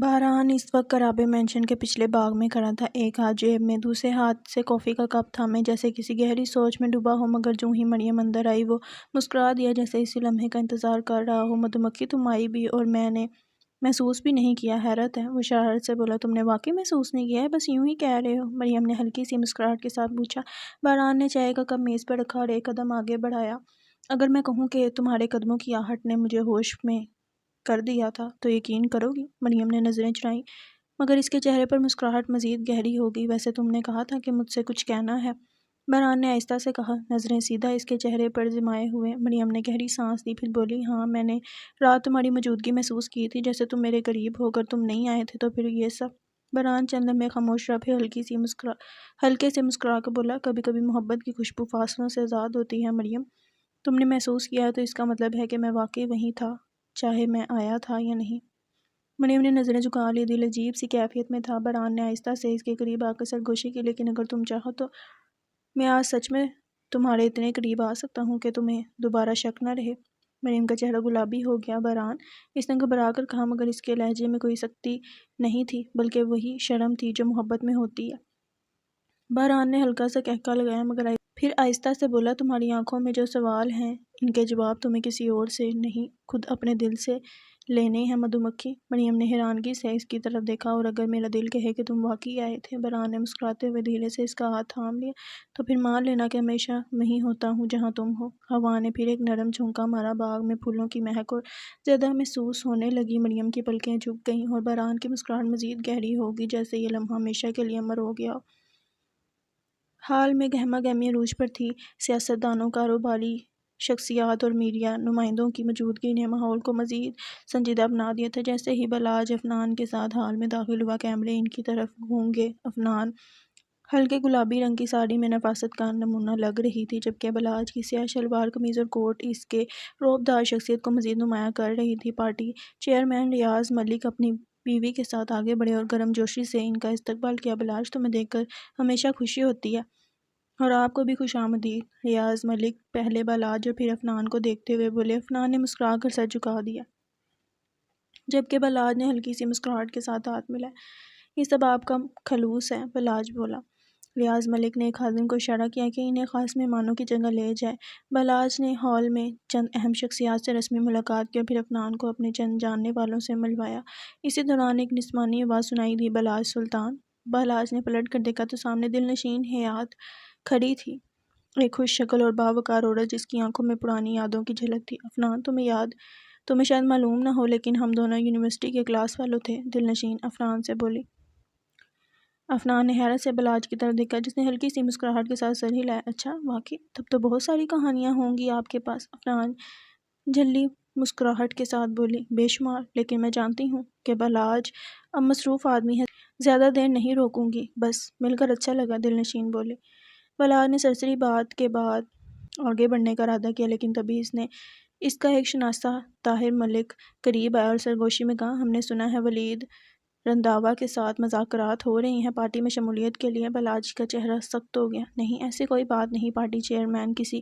بہران اس وقت کرابے مینشن کے پچھلے باغ میں کھڑا تھا، ایک ہاتھ جیب میں، دوسرے ہاتھ سے کافی کا کپ تھامے، جیسے کسی گہری سوچ میں ڈوبا ہو، مگر جوں ہی مریم اندر آئی وہ مسکرا دیا جیسے اسی لمحے کا انتظار کر رہا ہو۔ مدھو مکھی تم آئی بھی اور میں نے محسوس بھی نہیں کیا، حیرت ہے۔ وہ شرارت سے بولا، تم نے واقعی محسوس نہیں کیا ہے، بس یوں ہی کہہ رہے ہو؟ مریم نے ہلکی سی مسکراہٹ کے ساتھ پوچھا۔ بہران نے چائے کا کپ میز پر رکھا اور ایک قدم آگے بڑھایا۔ اگر میں کہوں کہ تمہارے قدموں کی آہٹ نے مجھے ہوش میں کر دیا تھا تو یقین کرو گی؟ مریم نے نظریں چرائیں، مگر اس کے چہرے پر مسکراہٹ مزید گہری ہو گئی۔ ویسے تم نے کہا تھا کہ مجھ سے کچھ کہنا ہے؟ بہران نے آہستہ سے کہا، نظریں سیدھا اس کے چہرے پر جمائے ہوئے۔ مریم نے گہری سانس لی، پھر بولی، ہاں میں نے رات تمہاری موجودگی محسوس کی تھی، جیسے تم میرے قریب ہو، اگر تم نہیں آئے تھے تو پھر یہ سب۔ بہران چند لمحے خاموش رہا، پھر ہلکے سے مسکرا کر بولا، کبھی کبھی محبت کی خوشبو فاصلوں سے آزاد ہوتی ہے مریم۔ تم نے محسوس کیا ہے تو اس کا مطلب ہے کہ میں واقعی وہیں تھا، چاہے میں آیا تھا یا نہیں۔ مریم نے نظریں جھکا لی، دل عجیب سی کیفیت میں تھا۔ بہران نے آہستہ سے اس کے قریب آ کر سرگوشی کی، لیکن اگر تم چاہو تو میں آج سچ میں تمہارے اتنے قریب آ سکتا ہوں کہ تمہیں دوبارہ شک نہ رہے۔ مریم کا چہرہ گلابی ہو گیا۔ بہران، اس نے گھبرا کر کہا، مگر اس کے لہجے میں کوئی سختی نہیں تھی، بلکہ وہی شرم تھی جو محبت میں ہوتی ہے۔ بہران نے ہلکا سا قہقہہ لگایا، مگر پھر آہستہ سے بولا، تمہاری آنکھوں میں جو سوال ہیں ان کے جواب تمہیں کسی اور سے نہیں، خود اپنے دل سے لینے ہیں مدھو مکھی۔ مریم نے حیرانگی سے اس کی طرف دیکھا، اور اگر میرا دل کہے کہ تم واقعی آئے تھے؟ بہران نے مسکراتے ہوئے دھیرے سے اس کا ہاتھ تھام لیا، تو پھر مان لینا کہ ہمیشہ وہیں ہوتا ہوں جہاں تم ہو۔ ہوا نے پھر ایک نرم جھونکا مارا، باغ میں پھولوں کی مہک اور زیادہ محسوس ہونے لگی۔ مریم کی پلکیں جھک گئیں اور بہران کی مسکراہٹ مزید گہری ہو گئی، جیسے یہ لمحہ ہمیشہ کے لیے امر ہو گیا ہو۔ حال میں گہما گہمی عروج پر تھی۔ سیاست دانوں، کاروباری شخصیات اور میڈیا نمائندوں کی موجودگی نے ماحول کو مزید سنجیدہ بنا دیا تھا۔ جیسے ہی بلاج افنان کے ساتھ ہال میں داخل ہوا، کیمرے ان کی طرف گھوم گئے۔ افنان ہلکے گلابی رنگ کی ساڑی میں نفاست کا نمونہ لگ رہی تھی، جبکہ بلاج کی سیاہ شلوار قمیض اور کوٹ اس کے رعب دار شخصیت کو مزید نمایاں کر رہی تھی۔ پارٹی چیئرمین ریاض ملک اپنی بیوی کے ساتھ آگے بڑھے اور گرم جوشی سے ان کا استقبال کیا۔ بلاج، تمہیں دیکھ کر ہمیشہ خوشی ہوتی ہے، اور آپ کو بھی خوش آمدید۔ ریاض ملک پہلے بلاج اور پھر افنان کو دیکھتے ہوئے بولے۔ افنان نے مسکرا کر سر جھکا دیا، جبکہ بلاج نے ہلکی سی مسکراہٹ کے ساتھ ہاتھ ملایا۔ یہ سب آپ کا خلوص ہے، بلاج بولا۔ ریاض ملک نے ایک خادم کو اشارہ کیا کہ انہیں خاص مہمانوں کی جگہ لے جائے۔ بلاج نے ہال میں چند اہم شخصیات سے رسمی ملاقات کی اور پھر افنان کو اپنے چند جاننے والوں سے ملوایا۔ اسی دوران ایک جسمانی آواز سنائی دی، بلاج سلطان۔ بلاج نے پلٹ کر دیکھا تو سامنے دل نشین حیات کھڑی تھی، ایک خوش شکل اور باوقار عورت جس کی آنکھوں میں پرانی یادوں کی جھلک تھی۔ افنان، تمہیں شاید معلوم نہ ہو، لیکن ہم دونوں یونیورسٹی کے کلاس فیلو تھے، دل نشین افنان سے بولی۔ افنان نے حیرت سے بلاج کی طرف دیکھا، جس نے ہلکی سی مسکراہٹ کے ساتھ سر ہلایا۔ اچھا، واقعی؟ تب تو بہت ساری کہانیاں ہوں گی آپ کے پاس؟ افنان جھلی مسکراہٹ کے ساتھ بولی۔ بے شمار، لیکن میں جانتی ہوں کہ بلاج اب مصروف آدمی ہے، زیادہ دیر نہیں روکوں گی، بس مل کر اچھا لگا، دل نشین بولے۔ بلاج نے سرسری بات کے بعد آگے بڑھنے کا ارادہ کیا، لیکن تبھی اس کا ایک شناسہ طاہر ملک قریب آیا اور سرگوشی میں کہا، ہم نے سنا ہے ولید رنداوا کے ساتھ مذاکرات ہو رہی ہیں پارٹی میں شمولیت کے لیے۔ بلاج کا چہرہ سخت ہو گیا۔ نہیں، ایسی کوئی بات نہیں، پارٹی چیئرمین کسی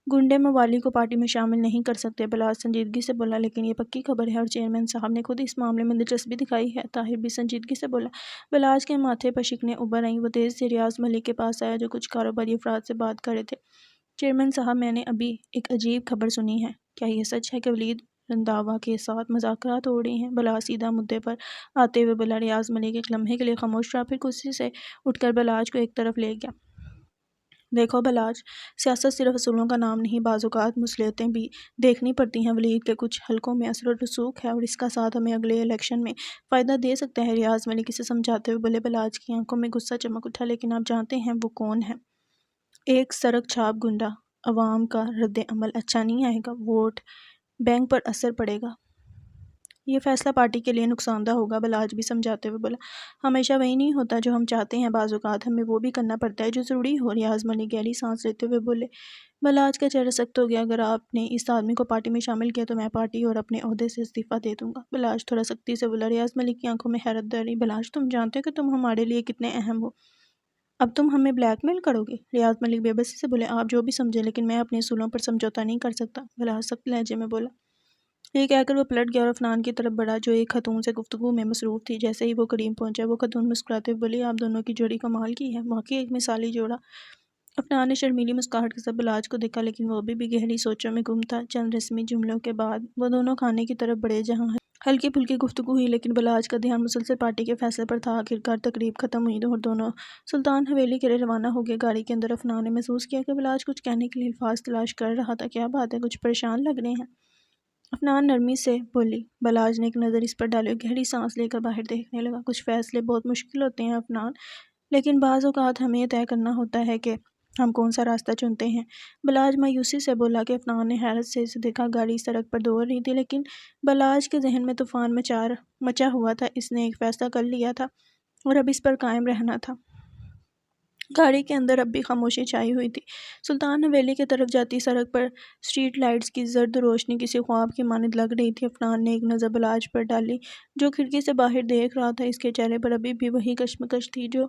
گنڈے موالی کو پارٹی میں شامل نہیں کر سکتے، بلاج سنجیدگی سے بولا، لیکن یہ پکی خبر ہے اور چیئرمین صاحب نے خود اس معاملے میں دلچسپی دکھائی ہے۔ طاہر بھی سنجیدگی سے بولا۔ بلاج کے ماتھے پر شکنیں ابھر آئیں، وہ تیزی سے ریاض ملک کے پاس آیا جو کچھ کاروباری افراد سے بات کر رہے تھے۔ چیئرمین صاحب، میں نے ابھی ایک عجیب خبر سنی ہے، کیا یہ سچ ہے کہ ولید رنداوا کے ساتھ مذاکرات ہو رہی ہیں؟ بلاج سیدھا مدعے پر آتے ہوئے بولا۔ ریاض ملک ایک لمحے کے لیے خاموش رہا، پھر کرسی سے اٹھ کر بلاج کو ایک طرف لے گیا۔ دیکھو بلاج، سیاست صرف اصولوں کا نام نہیں، بعض اوقات مصلحتیں بھی دیکھنی پڑتی ہیں۔ ولید کے کچھ حلقوں میں اثر و رسوخ ہے اور اس کا ساتھ ہمیں اگلے الیکشن میں فائدہ دے سکتا ہے، ریاض ملک اسے سمجھاتے ہوئے بولے۔ بلاج کی آنکھوں میں غصہ چمک اٹھا، لیکن آپ جانتے ہیں وہ کون ہے؟ ایک سڑک چھاپ گنڈا۔ عوام کا رد عمل اچھا نہیں آئے گا، ووٹ بینک پر اثر پڑے گا، یہ فیصلہ پارٹی کے لیے نقصان دہ ہوگا، بلاج بھی سمجھاتے ہوئے بولا۔ ہمیشہ وہی نہیں ہوتا جو ہم چاہتے ہیں، بعض اوقات ہمیں وہ بھی کرنا پڑتا ہے جو ضروری ہو، ریاض ملک گہری سانس لیتے ہوئے بولے۔ بلاج کا چہرہ سخت ہو گیا، اگر آپ نے اس آدمی کو پارٹی میں شامل کیا تو میں پارٹی اور اپنے عہدے سے استعفیٰ دے دوں گا، بلاج تھوڑا سختی سے بولا۔ ریاض ملک کی آنکھوں میں حیرت دھر رہی۔ بلاج، تم جانتے ہو کہ تم ہمارے لیے کتنے اہم ہو، اب تم ہمیں بلیک میل کرو گے؟ ریاض ملک بے بسی سے بولے۔ آپ جو بھی سمجھیں، لیکن میں اپنے اصولوں پر سمجھوتہ نہیں کر سکتا، بلاج سخت لہجے میں بولا۔ یہ کہہ کر وہ پلٹ گیا اور افنان کی طرف بڑھا جو ایک خاتون سے گفتگو میں مصروف تھی۔ جیسے ہی وہ قریب پہنچا وہ خاتون مسکراتے ہوئے بولی، آپ دونوں کی جوڑی کمال کی ہے، واقعی ایک مثالی جوڑا۔ افنان نے شرمیلی مسکراہٹ کے ساتھ بلاج کو دیکھا، لیکن وہ ابھی بھی گہری سوچوں میں گم تھا۔ چند رسمی جملوں کے بعد وہ دونوں کھانے کی طرف بڑھے جہاں ہلکی پھلکی گفتگو ہوئی، لیکن بلاج کا دھیان مسلسل پارٹی کے فیصلے پر تھا۔ آخرکار تقریب ختم ہوئی اور دونوں سلطان حویلی کے لیے روانہ ہو گئے۔ گاڑی کے اندر افنان نے محسوس کیا کہ بلاج کچھ کہنے کے لیے الفاظ تلاش کر رہا تھا۔ کیا بات ہے، کچھ پریشان لگ رہے ہیں؟ افنان نرمی سے بولی۔ بلاج نے ایک نظر اس پر ڈالی اور گہری سانس لے کر باہر دیکھنے لگا۔ کچھ فیصلے بہت مشکل ہوتے ہیں افنان، لیکن بعض اوقات ہمیں یہ طے کرنا ہوتا ہے کہ ہم کون سا راستہ چنتے ہیں۔ بلاج مایوسی سے بولا کہ افنان نے حیرت سے اسے دیکھا۔ گاڑی سڑک پر دوڑ رہی تھی، لیکن بلاج کے ذہن میں طوفان مچا ہوا تھا۔ اس نے ایک فیصلہ کر لیا تھا اور اب اس پر قائم رہنا تھا۔ گاڑی کے اندر اب بھی خاموشی چھائی ہوئی تھی۔ سلطان حویلی کی طرف جاتی سڑک پر اسٹریٹ لائٹس کی زرد روشنی کسی خواب کی مانند لگ رہی تھی۔ افنان نے ایک نظر بلاج پر ڈالی جو کھڑکی سے باہر دیکھ رہا تھا۔ اس کے چہرے پر ابھی بھی وہی کشمکش تھی جو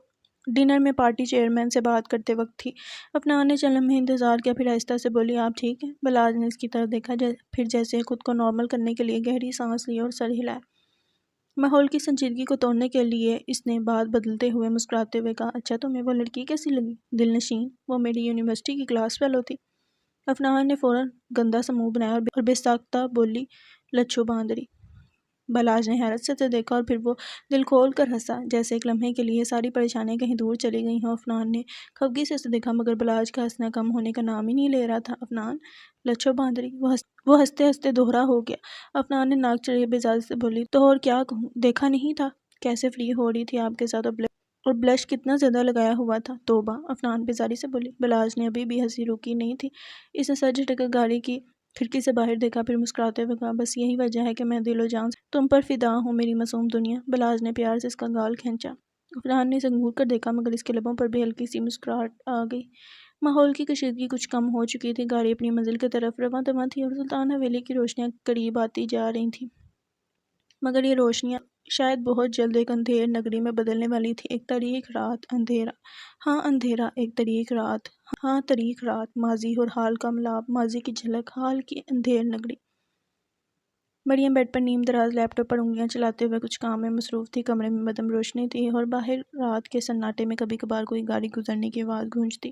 ڈنر میں پارٹی چیئرمین سے بات کرتے وقت تھی۔ افنان نے چند لمحے انتظار کیا، پھر آہستہ سے بولی، آپ ٹھیک ہیں؟ بلاج نے اس کی طرف دیکھا، پھر جیسے خود کو نارمل کرنے کے لیے گہری سانس لی اور سر ہلایا۔ ماحول کی سنجیدگی کو توڑنے کے لیے اس نے بات بدلتے ہوئے مسکراتے ہوئے کہا، اچھا تمہیں وہ لڑکی کیسی لگی؟ دل نشین؟ وہ میری یونیورسٹی کی کلاس فیلو تھی۔ افنان نے فوراً گندا سا منہ بنایا اور بے ساختہ بولی، لچھو باندری۔ بلاج نے حیرت سے اسے دیکھا اور پھر وہ دل کھول کر ہنسا، جیسے ایک لمحے کے لیے ساری پریشانیاں کہیں دور چلی گئی ہوں۔ افنان نے خفگی سے اسے دیکھا، مگر بلاج کا ہنسنا کم ہونے کا نام ہی نہیں لے رہا تھا۔ افنان، لچھو باندری، وہ ہنستے ہنستے دوہرا ہو گیا۔ افنان نے ناک چڑھے بےزاری سے بولی، تو اور کیا کہوں، دیکھا نہیں تھا کیسے فری ہو رہی تھی آپ کے ساتھ، اور بلش کتنا زیادہ لگایا ہوا تھا۔ توبہ، افنان بےزاری سے بولی۔ بلاج نے ابھی بھی ہنسی روکی نہیں تھی۔ اس نے سر جھٹک کر گاڑی کی کھڑکی سے باہر دیکھا، پھر مسکراتے ہوئے کہا، بس یہی وجہ ہے کہ میں دل و جان سے تم پر فدا ہوں میری معصوم دنیا۔ بلاج نے پیار سے اس کا گال کھینچا۔ افنان نے اسے گھور کر دیکھا، مگر اس کے لبوں پر بھی ہلکی سی مسکراہٹ آ گئی۔ ماحول کی کشیدگی کچھ کم ہو چکی تھی۔ گاڑی اپنی منزل کی طرف رواں دواں تھی اور سلطان حویلی کی روشنیاں قریب آتی جا رہی تھیں، مگر یہ روشنیاں شاید بہت جلد ایک اندھیر نگری میں بدلنے والی تھی۔ ایک تاریک رات، اندھیرا، ہاں اندھیرا، ایک تاریک رات، ہاں تاریک رات، ماضی اور حال کا ملاپ، ماضی کی جھلک، حال کی اندھیر نگری۔ مریم بیڈ پر نیم دراز لیپ ٹاپ پر انگلیاں چلاتے ہوئے کچھ کام میں مصروف تھی۔ کمرے میں مدھم روشنی تھی اور باہر رات کے سناٹے میں کبھی کبھار کوئی گاڑی گزرنے کی آواز گونجتی۔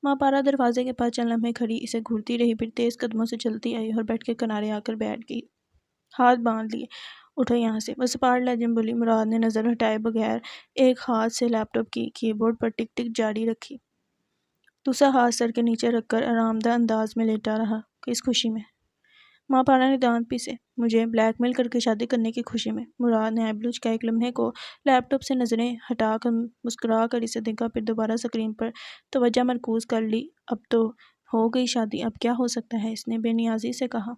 ماں پارا دروازے کے پاس چند لمحے کھڑی اسے گھورتی رہی، پھر تیز قدموں سے چلتی آئی اور بیڈ کے کنارے آ کر بیٹھ گئی، ہاتھ باندھ لیے۔ اٹھو یہاں سے، وہ سپاٹ لہجے میں بولی۔ مراد نے نظر ہٹائے بغیر ایک ہاتھ سے لیپ ٹاپ کی کی بورڈ پر ٹک ٹک جاری رکھی، دوسرا ہاتھ سر کے نیچے رکھ کر آرام دہ انداز میں لیٹا رہا۔ کس خوشی میں؟ ماں پارا نے دانت پیسے۔ مجھے بلیک میل کر کے شادی کرنے کی خوشی میں۔ مراد نے ایبلوج کا ایک لمحے کو لیپ ٹاپ سے نظریں ہٹا کر مسکرا کر اسے دیکھا، پھر دوبارہ سکرین پر توجہ مرکوز کر لی۔ اب تو ہو گئی شادی، اب کیا ہو سکتا ہے، اس نے بے نیازی سے کہا۔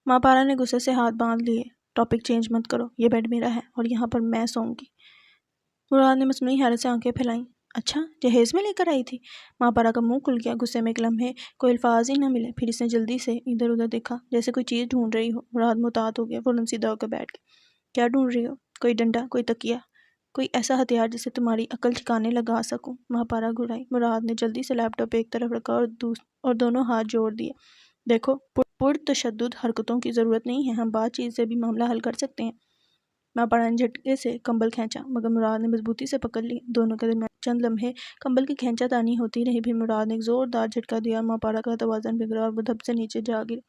ماں پارا نے غصے سے ہاتھ باندھ لیے۔ ٹاپک چینج مت کرو، یہ بیڈ میرا ہے اور یہاں پر میں سوؤں گی۔ مراد نے مصنوعی حیرت سے آنکھیں پھیلائیں۔ اچھا، جہیز میں لے کر آئی تھی؟ ماں پارا کا منہ کھل گیا، غصے میں ایک لمحے کوئی الفاظ ہی نہ ملے، پھر اس نے جلدی سے ادھر ادھر دیکھا جیسے کوئی چیز ڈھونڈ رہی ہو۔ مراد محتاط ہو گیا، فوراً سیدھا ہو کر بیٹھ گیا۔ کیا ڈھونڈ رہی ہو؟ کوئی ڈنڈا، کوئی تکیہ، کوئی ایسا ہتھیار جسے تمہاری عقل ٹھکانے لگا سکوں؟ ماں پارا گھبرائی۔ مراد نے جلدی سے لیپ ٹاپ ایک طرف رکھا اور دونوں ہاتھ جوڑ دیے۔ دیکھو، پرتشدد حرکتوں کی ضرورت نہیں ہے، ہم بات چیت سے بھی معاملہ حل کر سکتے ہیں۔ ماں پارا نے جھٹکے سے کمبل کھینچا، مگر مراد نے مضبوطی سے پکڑ لی۔ دونوں کے درمیان چند لمحے کمبل کی کھینچا تانی ہوتی رہی، پھر مراد نے ایک زوردار جھٹکا دیا اور ماں پارا کا توازن بگڑا اور وہ دھپ سے نیچے جا گری۔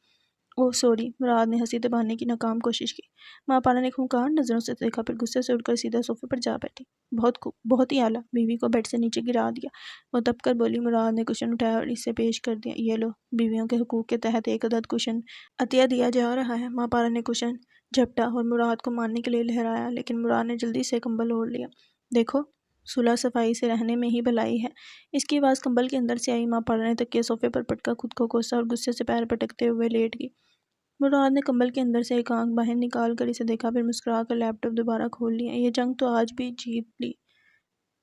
اوہ سوری، مراد نے ہنسی دبانے کی ناکام کوشش کی۔ ماں پارا نے خونخوار نظروں سے دیکھا، پھر غصے سے اٹھ کر سیدھا صوفے پر جا بیٹھی۔ بہت خوب، بہت ہی اعلیٰ، بیوی کو بیڈ سے نیچے گرا دیا، وہ دب کر بولی۔ مراد نے کشن اٹھایا اور اسے پیش کر دیا۔ یہ لو، بیویوں کے حقوق کے تحت ایک عدد کشن عطیہ دیا جا رہا ہے۔ ماں پارا نے کشن جھپٹا اور مراد کو ماننے کے لیے لہرایا، لیکن مراد نے جلدی سے کمبل اوڑھ لیا۔ دیکھو، صلح صفائی سے رہنے میں ہی بھلائی ہے۔ اس کی آواز کمبل کے اندر سے آئی۔ ماں پارا نے تکیہ صوفے پر پٹکا خود کو کوسا اور غصے سے پیر پٹکتے ہوئے لیٹ گئی۔ مراد نے کمبل کے اندر سے ایک آنکھ باہر نکال کر اسے دیکھا، پھر مسکرا کر لیپ ٹاپ دوبارہ کھول لیا۔ یہ جنگ تو آج بھی جیت لی،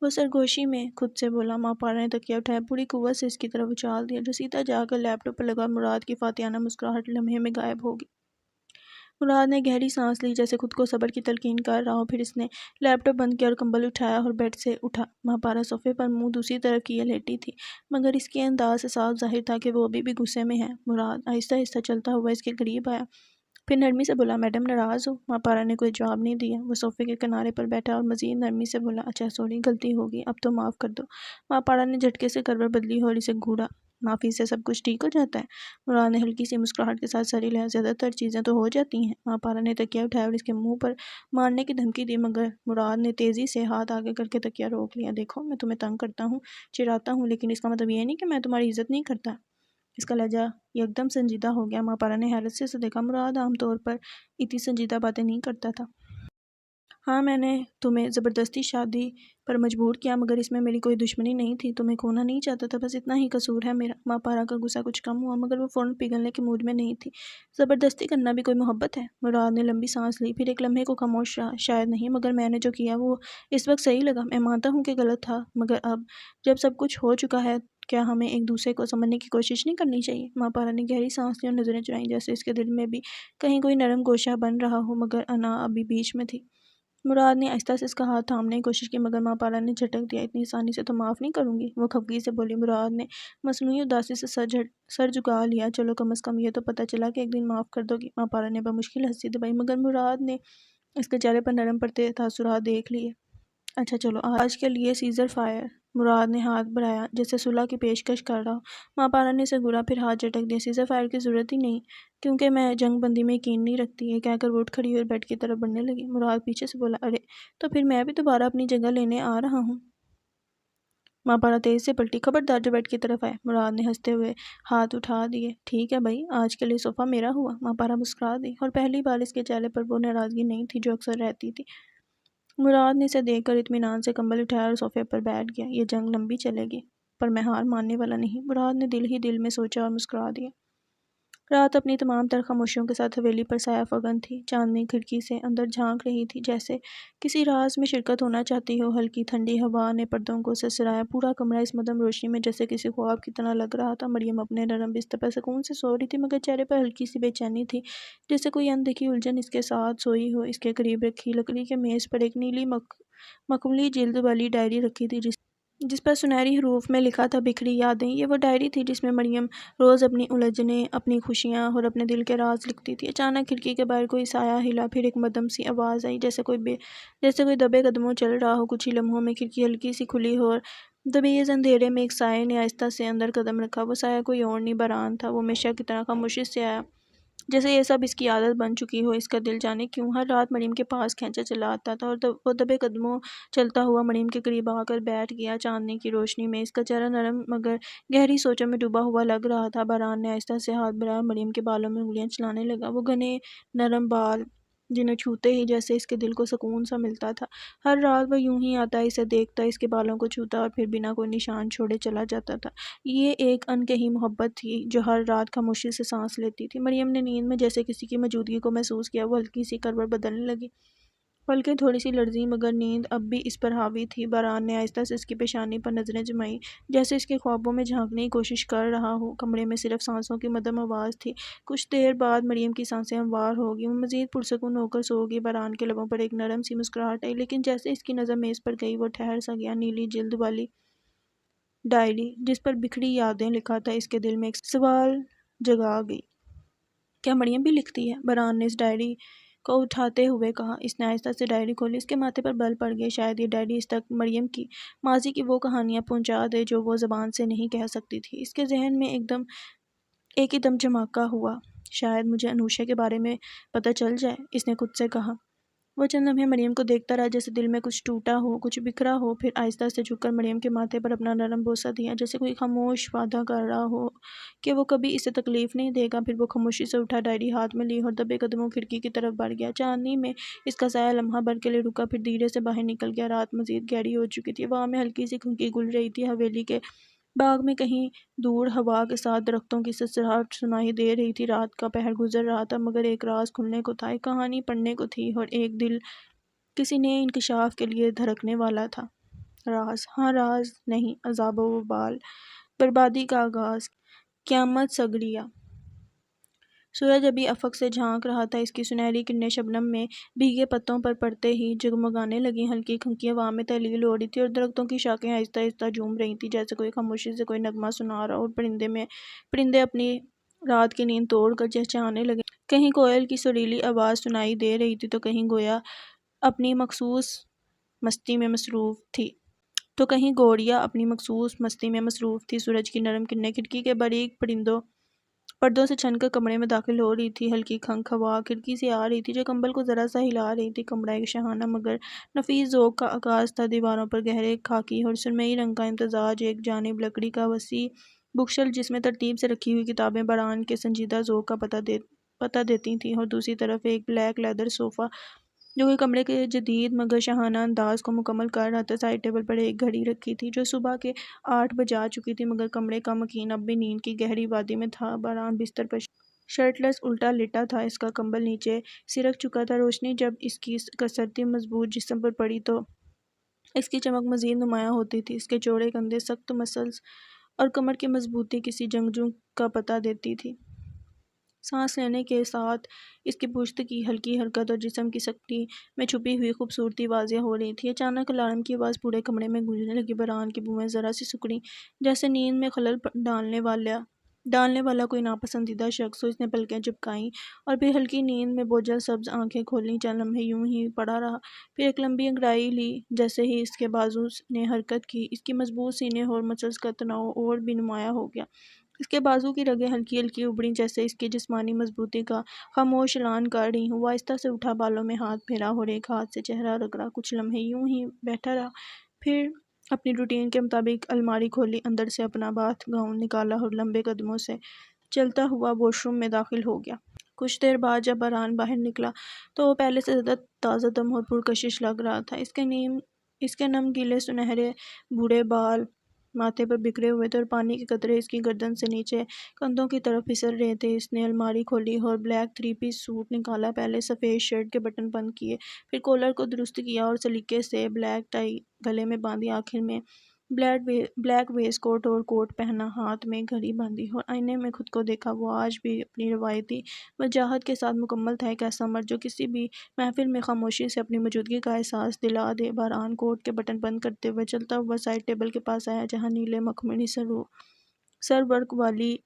وہ سرگوشی میں خود سے بولا۔ ماں پارا نے تکیہ اٹھایا، پوری قوت سے اس کی طرف اچھال دیا، جو سیدھا جا کر لیپ ٹاپ پر لگا۔ مراد کی فاتحانہ مسکراہٹ لمحے میں غائب ہو گئی۔ مراد نے گہری سانس لی جیسے خود کو صبر کی تلقین کر رہا ہو، پھر اس نے لیپ ٹاپ بند کیا اور کمبل اٹھایا اور بیڈ سے اٹھا۔ ماپارا صوفے پر منہ دوسری طرف کیے لیٹی تھی، مگر اس کے انداز سے صاف ظاہر تھا کہ وہ ابھی بھی غصے میں ہے۔ مراد آہستہ آہستہ چلتا ہوا اس کے قریب آیا، پھر نرمی سے بولا، میڈم ناراض ہو؟ ماپارا نے کوئی جواب نہیں دیا۔ وہ صوفے کے کنارے پر بیٹھا اور مزید نرمی سے بولا، اچھا سوری، غلطی ہوگی، اب تو معاف کر دو۔ ماپارا نے جھٹکے سے کروٹ بدلی اور اسے گھورا۔ معافی سے سب کچھ ٹھیک ہو جاتا ہے؟ مراد نے ہلکی سی مسکراہٹ کے ساتھ سر ہلایا، زیادہ تر چیزیں تو ہو جاتی ہیں۔ ماپارا نے تکیہ اٹھایا اور اس کے منہ پر مارنے کی دھمکی دی، مگر مراد نے تیزی سے ہاتھ آگے کر کے تکیہ روک لیا۔ دیکھو، میں تمہیں تنگ کرتا ہوں، چڑھاتا ہوں، لیکن اس کا مطلب یہ نہیں کہ میں تمہاری عزت نہیں کرتا۔ اس کا لہجہ یکدم سنجیدہ ہو گیا۔ ماپارا نے حیرت سے اسے دیکھا۔ مراد عام طور پر اتنی سنجیدہ باتیں نہیں کرتا تھا۔ ہاں، میں نے تمہیں زبردستی شادی پر مجبور کیا، مگر اس میں میری کوئی دشمنی نہیں تھی، تمہیں کھونا نہیں چاہتا تھا، بس اتنا ہی قصور ہے میرا۔ ماپارا کا غصہ کچھ کم ہوا، مگر وہ فوراً پگھلنے کے موڈ میں نہیں تھی۔ زبردستی کرنا بھی کوئی محبت ہے؟ مراد نے لمبی سانس لی، پھر ایک لمحے کو خاموش رہا۔ شاید نہیں، مگر میں نے جو کیا وہ اس وقت صحیح لگا۔ میں مانتا ہوں کہ غلط تھا، مگر اب جب سب کچھ ہو چکا ہے، کیا ہمیں ایک دوسرے کو سمجھنے کی کوشش نہیں کرنی چاہیے؟ ماپارا نے گہری سانس لی اور نظریں چرائیں، جیسے اس کے دل میں بھی کہیں کوئی نرم گوشہ بن رہا ہو، مگر انا ابھی بیچ میں تھی۔ مراد نے آہستہ سے اس کا ہاتھ تھامنے کی کوشش کی، مگر ماپارا نے جھٹک دیا، اتنی آسانی سے تو معاف نہیں کروں گی، وہ خفگی سے بولی۔ مراد نے مصنوعی اداسی سے سر جھکا لیا، چلو کم از کم یہ تو پتہ چلا کہ ایک دن معاف کر دو گی۔ ماپارا نے بمشکل ہنسی دبائی، مگر مراد نے اس کے چہرے پر نرم پڑتے تاثرات دیکھ لیے۔ اچھا چلو، آج کے لیے سیزر فائر۔ مراد نے ہاتھ بڑھایا جیسے صلح کی پیشکش کر رہا ہو۔ ماپارا نے اسے گھورا، پھر ہاتھ جھٹک دیا، سیزر فائر کی ضرورت ہی نہیں، کیونکہ میں جنگ بندی میں یقین نہیں رکھتی۔ یہ کہہ کر وہ اٹھ کھڑی ہوئی اور بیڈ کی طرف بڑھنے لگی۔ مراد پیچھے سے بولا، ارے تو پھر میں بھی دوبارہ اپنی جگہ لینے آ رہا ہوں۔ ماپارا تیز سے پلٹی، خبردار جو بیڈ کی طرف آئے۔ مراد نے ہنستے ہوئے ہاتھ اٹھا دیے، ٹھیک ہے بھائی، آج کے لیے صوفہ میرا ہوا۔ ماپارا مسکرا دی، اور پہلی بار اس کے چہرے پر وہ ناراضگی نہیں تھی جو اکثر رہتی تھی۔ مراد نے اسے دیکھ کر اطمینان سے کمبل اٹھایا اور صوفے پر بیٹھ گیا۔ یہ جنگ لمبی چلے گی، پر میں ہار ماننے والا نہیں، مراد نے دل ہی دل میں سوچا اور مسکرا دیا۔ رات اپنی تمام تر خاموشیوں کے ساتھ حویلی پر سایہ فگن تھی۔ چاندنی کھڑکی سے اندر جھانک رہی تھی، جیسے کسی راز میں شرکت ہونا چاہتی ہو۔ ہلکی ٹھنڈی ہوا نے پردوں کو سرسرایا، پورا کمرہ اس مدھم روشنی میں جیسے کسی خواب کی طرح لگ رہا تھا۔ مریم اپنے نرم بستر پر سکون سے سو رہی تھی، مگر چہرے پر ہلکی سی بے چینی تھی، جیسے کوئی اندیکھی الجھن اس کے ساتھ سوئی ہو۔ اس کے قریب رکھی لکڑی کے میز پر ایک نیلی مخملی جلد والی ڈائری رکھی تھی، جس پر سنہری حروف میں لکھا تھا، بکھری یادیں۔ یہ وہ ڈائری تھی جس میں مریم روز اپنی الجھنیں، اپنی خوشیاں اور اپنے دل کے راز لکھتی تھی۔ اچانک کھڑکی کے باہر کوئی سایہ ہلا، پھر ایک مدھم سی آواز آئی، جیسے کوئی دبے قدموں چل رہا ہو۔ کچھ ہی لمحوں میں کھڑکی ہلکی سی کھلی اور دبیز اندھیرے میں ایک سائے نے آہستہ سے اندر قدم رکھا۔ وہ سایہ کوئی اور نہیں، باران تھا۔ وہ ہمیشہ کی طرح خاموشی سے آیا، جیسے یہ سب اس کی عادت بن چکی ہو۔ اس کا دل جانے کیوں ہر رات مریم کے پاس کھینچا چلا آتا تھا، اور وہ دبے قدموں چلتا ہوا مریم کے قریب آ کر بیٹھ گیا۔ چاندنی کی روشنی میں اس کا چہرہ نرم مگر گہری سوچوں میں ڈوبا ہوا لگ رہا تھا۔ باران نے آہستہ سے ہاتھ بڑھایا اور مریم کے بالوں میں انگلیاں چلانے لگا۔ وہ گھنے نرم بال جنہیں چھوتے ہی جیسے اس کے دل کو سکون سا ملتا تھا۔ ہر رات وہ یوں ہی آتا، اسے دیکھتا، اس کے بالوں کو چھوتا اور پھر بنا کوئی نشان چھوڑے چلا جاتا تھا۔ یہ ایک انکہی محبت تھی جو ہر رات خاموشی سے سانس لیتی تھی۔ مریم نے نیند میں جیسے کسی کی موجودگی کو محسوس کیا۔ وہ ہلکی سی کروٹ بدلنے لگی، پلکیں تھوڑی سی لرزیں، مگر نیند اب بھی اس پر حاوی تھی۔ باران نے آہستہ سے اس کی پیشانی پر نظریں جمائیں، جیسے اس کے خوابوں میں جھانکنے کی کوشش کر رہا ہو۔ کمرے میں صرف سانسوں کی مدھم آواز تھی۔ کچھ دیر بعد مریم کی سانسیں ہموار ہو گئیں، وہ مزید پرسکون ہو کر سو گئی۔ باران کے لبوں پر ایک نرم سی مسکراہٹ آئی، لیکن جیسے اس کی نظر میز پر گئی، وہ ٹھہر سا گیا۔ نیلی جلد والی ڈائری جس پر بکھری یادیں لکھا تھا، اس کے دل میں ایک سوال جگا گئی، کیا مریم بھی لکھتی ہے؟ باران نے اس ڈائری کو اٹھاتے ہوئے کہا۔ اس نے آہستہ سے ڈائری کھولی، اس کے ماتھے پر بل پڑ گئے۔ شاید یہ ڈائری اس تک مریم کی ماضی کی وہ کہانیاں پہنچا دے جو وہ زبان سے نہیں کہہ سکتی تھی۔ اس کے ذہن میں ایک ہی دم جھماکا ہوا، شاید مجھے انوشا کے بارے میں پتہ چل جائے، اس نے خود سے کہا۔ وہ چند لمحے مریم کو دیکھتا رہا، جیسے دل میں کچھ ٹوٹا ہو، کچھ بکھرا ہو، پھر آہستہ سے جھک کر مریم کے ماتھے پر اپنا نرم بوسہ دیا، جیسے کوئی خاموش وعدہ کر رہا ہو کہ وہ کبھی اسے تکلیف نہیں دے گا۔ پھر وہ خاموشی سے اٹھا، ڈائری ہاتھ میں لی اور دبے قدموں کھڑکی کی طرف بڑھ گیا۔ چاندنی میں اس کا سایہ لمحہ بھر کے لیے رکا، پھر دھیرے سے باہر نکل گیا۔ رات مزید گہری ہو چکی تھی، ہوا میں ہلکی سی کھنکی گل رہی تھی۔ حویلی کے باغ میں کہیں دور ہوا کے ساتھ درختوں کی سرسراہٹ سنائی دے رہی تھی۔ رات کا پہر گزر رہا تھا، مگر ایک راز کھلنے کو تھا، ایک کہانی پڑھنے کو تھی، اور ایک دل کسی نئے انکشاف کے لیے دھڑکنے والا تھا۔ راز، ہاں راز نہیں، عذاب و وبال، بربادی کا آغاز، قیامت سگڑیا۔ سورج ابھی افق سے جھانک رہا تھا، اس کی سنہری کرنیں شبنم میں بھیگے پتوں پر پڑتے ہی جگمگانے لگیں، ہلکی کھنکی ہوا میں تحلیل ہو رہی تھی اور درختوں کی شاخیں آہستہ آہستہ جھوم رہی تھیں، جیسے کوئی خاموشی سے کوئی نغمہ سنا رہا اور پرندے اپنی رات کی نیند توڑ کر چہچہانے لگے۔ کہیں کوئل کی سریلی آواز سنائی دے رہی تھی تو کہیں گویا اپنی مخصوص مستی میں مصروف تھی۔ سورج کی نرم کرنیں کھڑکی کے باریک پردوں سے چھن کر کمرے میں داخل ہو رہی تھی، ہلکی کھنک ہوا کھڑکی سے آ رہی تھی جو کمبل کو ذرا سا ہلا رہی تھی۔ کمرہ ایک شاہانہ مگر نفیس ذوق کا عکاس تھا، دیواروں پر گہرے خاکی اور سرمئی رنگ کا امتزاج، ایک جانب لکڑی کا وسیع بک شیلف جس میں ترتیب سے رکھی ہوئی کتابیں باران کے سنجیدہ ذوق کا پتہ دیتی تھیں، اور دوسری طرف ایک بلیک لیدر صوفہ جو کہ کمرے کے جدید مگر شاہانہ انداز کو مکمل کر رہا تھا۔ سائڈ ٹیبل پر ایک گھڑی رکھی تھی جو صبح کے 8 بجا چکی تھی، مگر کمرے کا مکین اب بھی نیند کی گہری وادی میں تھا۔ باران بستر پر شرٹ لیس الٹا لیٹا تھا، اس کا کمبل نیچے سرک چکا تھا۔ روشنی جب اس کی کسرتی مضبوط جسم پر پڑی تو اس کی چمک مزید نمایاں ہوتی تھی، اس کے چوڑے کندھے، سخت مسلز اور کمر کی مضبوطی کسی جنگجو کا پتہ دیتی تھی۔ سانس لینے کے ساتھ اس کی پشت کی ہلکی حرکت اور جسم کی سختی میں چھپی ہوئی خوبصورتی واضح ہو رہی تھی۔ اچانک الارم کی آواز پورے کمرے میں گونجنے لگی، باران کی بوئیں ذرا سی سکڑیں جیسے نیند میں خلل ڈالنے والا کوئی ناپسندیدہ شخص ہو۔ اس نے پلکیں جھپکائیں اور پھر ہلکی نیند میں بوجھل سبز آنکھیں کھولیں۔ چند لمحے یوں ہی پڑا رہا، پھر ایک لمبی انگڑائی لی۔ جیسے ہی اس کے بازو نے حرکت کی، اس کی مضبوط سینے اور مسلز کا تناؤ اور بھی نمایاں ہو گیا۔ اس کے بازو کی رگیں ہلکی ہلکی ابھریں، جیسے اس کی جسمانی مضبوطی کا خاموش اعلان کر رہی ہوں۔ وہ آہستہ سے اٹھا، بالوں میں ہاتھ پھیرا اور ایک ہاتھ سے چہرہ رگڑا۔ کچھ لمحے یوں ہی بیٹھا رہا، پھر اپنی روٹین کے مطابق الماری کھولی، اندر سے اپنا باتھ گاؤن نکالا اور لمبے قدموں سے چلتا ہوا واش روم میں داخل ہو گیا۔ کچھ دیر بعد جب باران باہر نکلا تو وہ پہلے سے زیادہ تازہ دم اور پرکشش لگ رہا تھا۔ اس کے نم گیلے سنہرے بوڑھے بال ماتھے پر بکھرے ہوئے تھے اور پانی کے قطرے اس کی گردن سے نیچے کندھوں کی طرف پھسل رہے تھے۔ اس نے الماری کھولی اور بلیک 3 پیس سوٹ نکالا، پہلے سفید شرٹ کے بٹن بند کیے، پھر کالر کو درست کیا اور سلیقے سے بلیک ٹائی گلے میں باندھی، آخر میں بلیک ویسٹ کوٹ اور کوٹ پہنا، ہاتھ میں گھڑی باندھی اور آئینے میں خود کو دیکھا۔ وہ آج بھی اپنی روایتی وجاہت کے ساتھ مکمل تھا، ایک ایسا مرد جو کسی بھی محفل میں خاموشی سے اپنی موجودگی کا احساس دلا دے۔ باران کوٹ کے بٹن بند کرتے ہوئے چلتا ہوا سائڈ ٹیبل کے پاس آیا جہاں نیلے مخملی سر ورق والی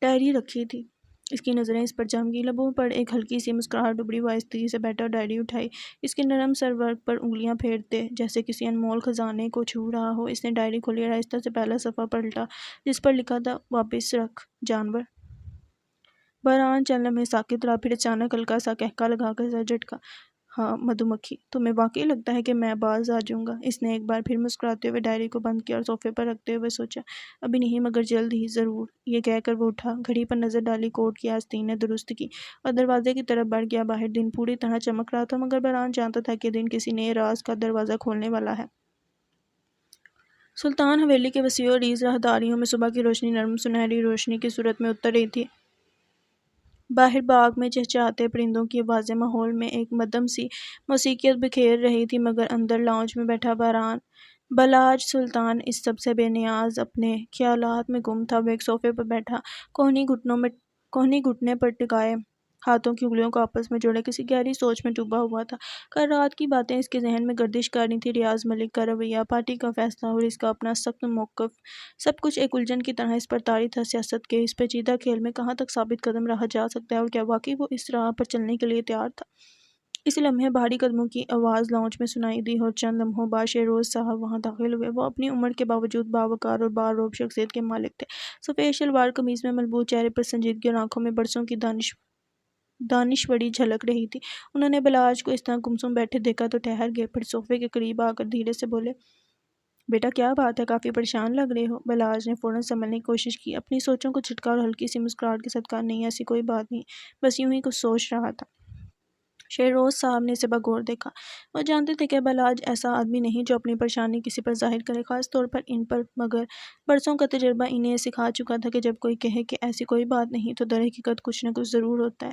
ڈائری رکھی تھی۔ اس کی نظریں اس پر جم گئیں، لبوں پر ایک ہلکی سی مسکراہٹ ابھری۔ وہ آہستگی سے بیٹھا اور ڈائری اٹھائی، اس کے نرم سر ورق پر انگلیاں پھیرتے جیسے کسی انمول خزانے کو چھو رہا ہو۔ اس نے ڈائری کھولی اور آہستہ سے پہلا صفحہ پلٹا جس پر لکھا تھا، واپس رکھ جانور۔ باران چند لمحے ساکت رہا، پھر اچانک ہلکا سا قہقہا لگا کر سر جھٹکا۔ ہاں مدھو مکھی، تمہیں واقعی لگتا ہے کہ میں باز آ جاؤں گا؟ اس نے ایک بار پھر مسکراتے ہوئے ڈائری کو بند کیا اور صوفے پر رکھتے ہوئے سوچا، ابھی نہیں مگر جلد ہی ضرور۔ یہ کہہ کر وہ اٹھا، گھڑی پر نظر ڈالی، کوٹ کی آستین نے درست کی اور دروازے کی طرف بڑھ گیا۔ باہر دن پوری طرح چمک رہا تھا، مگر باران جانتا تھا کہ دن کسی نئے راز کا دروازہ کھولنے والا ہے۔ سلطان حویلی کے وسیع و عریض راہداریوں میں صبح کی روشنی نرم سنہری روشنی کی صورت میں اتر رہی تھی۔ باہر باغ میں چہچہاتے پرندوں کی آوازیں ماحول میں ایک مدھم سی موسیقیت بکھیر رہی تھی، مگر اندر لاؤنج میں بیٹھا بالاج سلطان اس سب سے بے نیاز اپنے خیالات میں گم تھا۔ وہ ایک صوفے پر بیٹھا، کہنی گھٹنے پر ٹکائے ہاتھوں کی انگلیوں کو آپس میں جوڑے کسی گہری سوچ میں ڈوبا ہوا تھا۔ کل رات کی باتیں اس کے ذہن میں گردش کر رہی تھیں، ریاض ملک کا رویہ، پارٹی کا فیصلہ اور اس کا اپنا سخت موقف، سب کچھ ایک الجھن کی طرح اس پر طاری تھا۔ سیاست کے اس پیچیدہ کھیل میں کہاں تک ثابت قدم رہا جا سکتا ہے، اور کیا واقعی وہ اس راہ پر چلنے کے لیے تیار تھا؟ اسی لمحے بھاری قدموں کی آواز لاؤنج میں سنائی دی اور چند لمحوں بعد شہروز صاحب وہاں داخل ہوئے۔ وہ اپنی عمر کے باوجود باوقار اور باروب شخصیت کے مالک تھے، سفید شلوار قمیض میں ملبوس، چہرے پر سنجیدگی اور آنکھوں میں برسوں کی دانشوری جھلک رہی تھی۔ انہوں نے بالاج کو اس طرح گمسم بیٹھے دیکھا تو ٹھہر گئے، پھر صوفے کے قریب آ کر دھیرے سے بولے، بیٹا کیا بات ہے، کافی پریشان لگ رہے ہو؟ بالاج نے فوراً سنبھلنے کی کوشش کی، اپنی سوچوں کو جھٹکا اور ہلکی سی مسکراہٹ کے ساتھ کہا، نہیں ایسی کوئی بات نہیں، بس یوں ہی کچھ سوچ رہا تھا۔ شہروز صاحب نے اسے بغور دیکھا۔ وہ جانتے تھے کہ بالاج ایسا آدمی نہیں جو اپنی پریشانی کسی پر ظاہر کرے، خاص طور پر ان پر، مگر برسوں کا تجربہ انہیں سکھا چکا تھا کہ جب کوئی کہے کہ ایسی کوئی بات نہیں تو در حقیقت کچھ نہ کچھ ضرور ہوتا ہے۔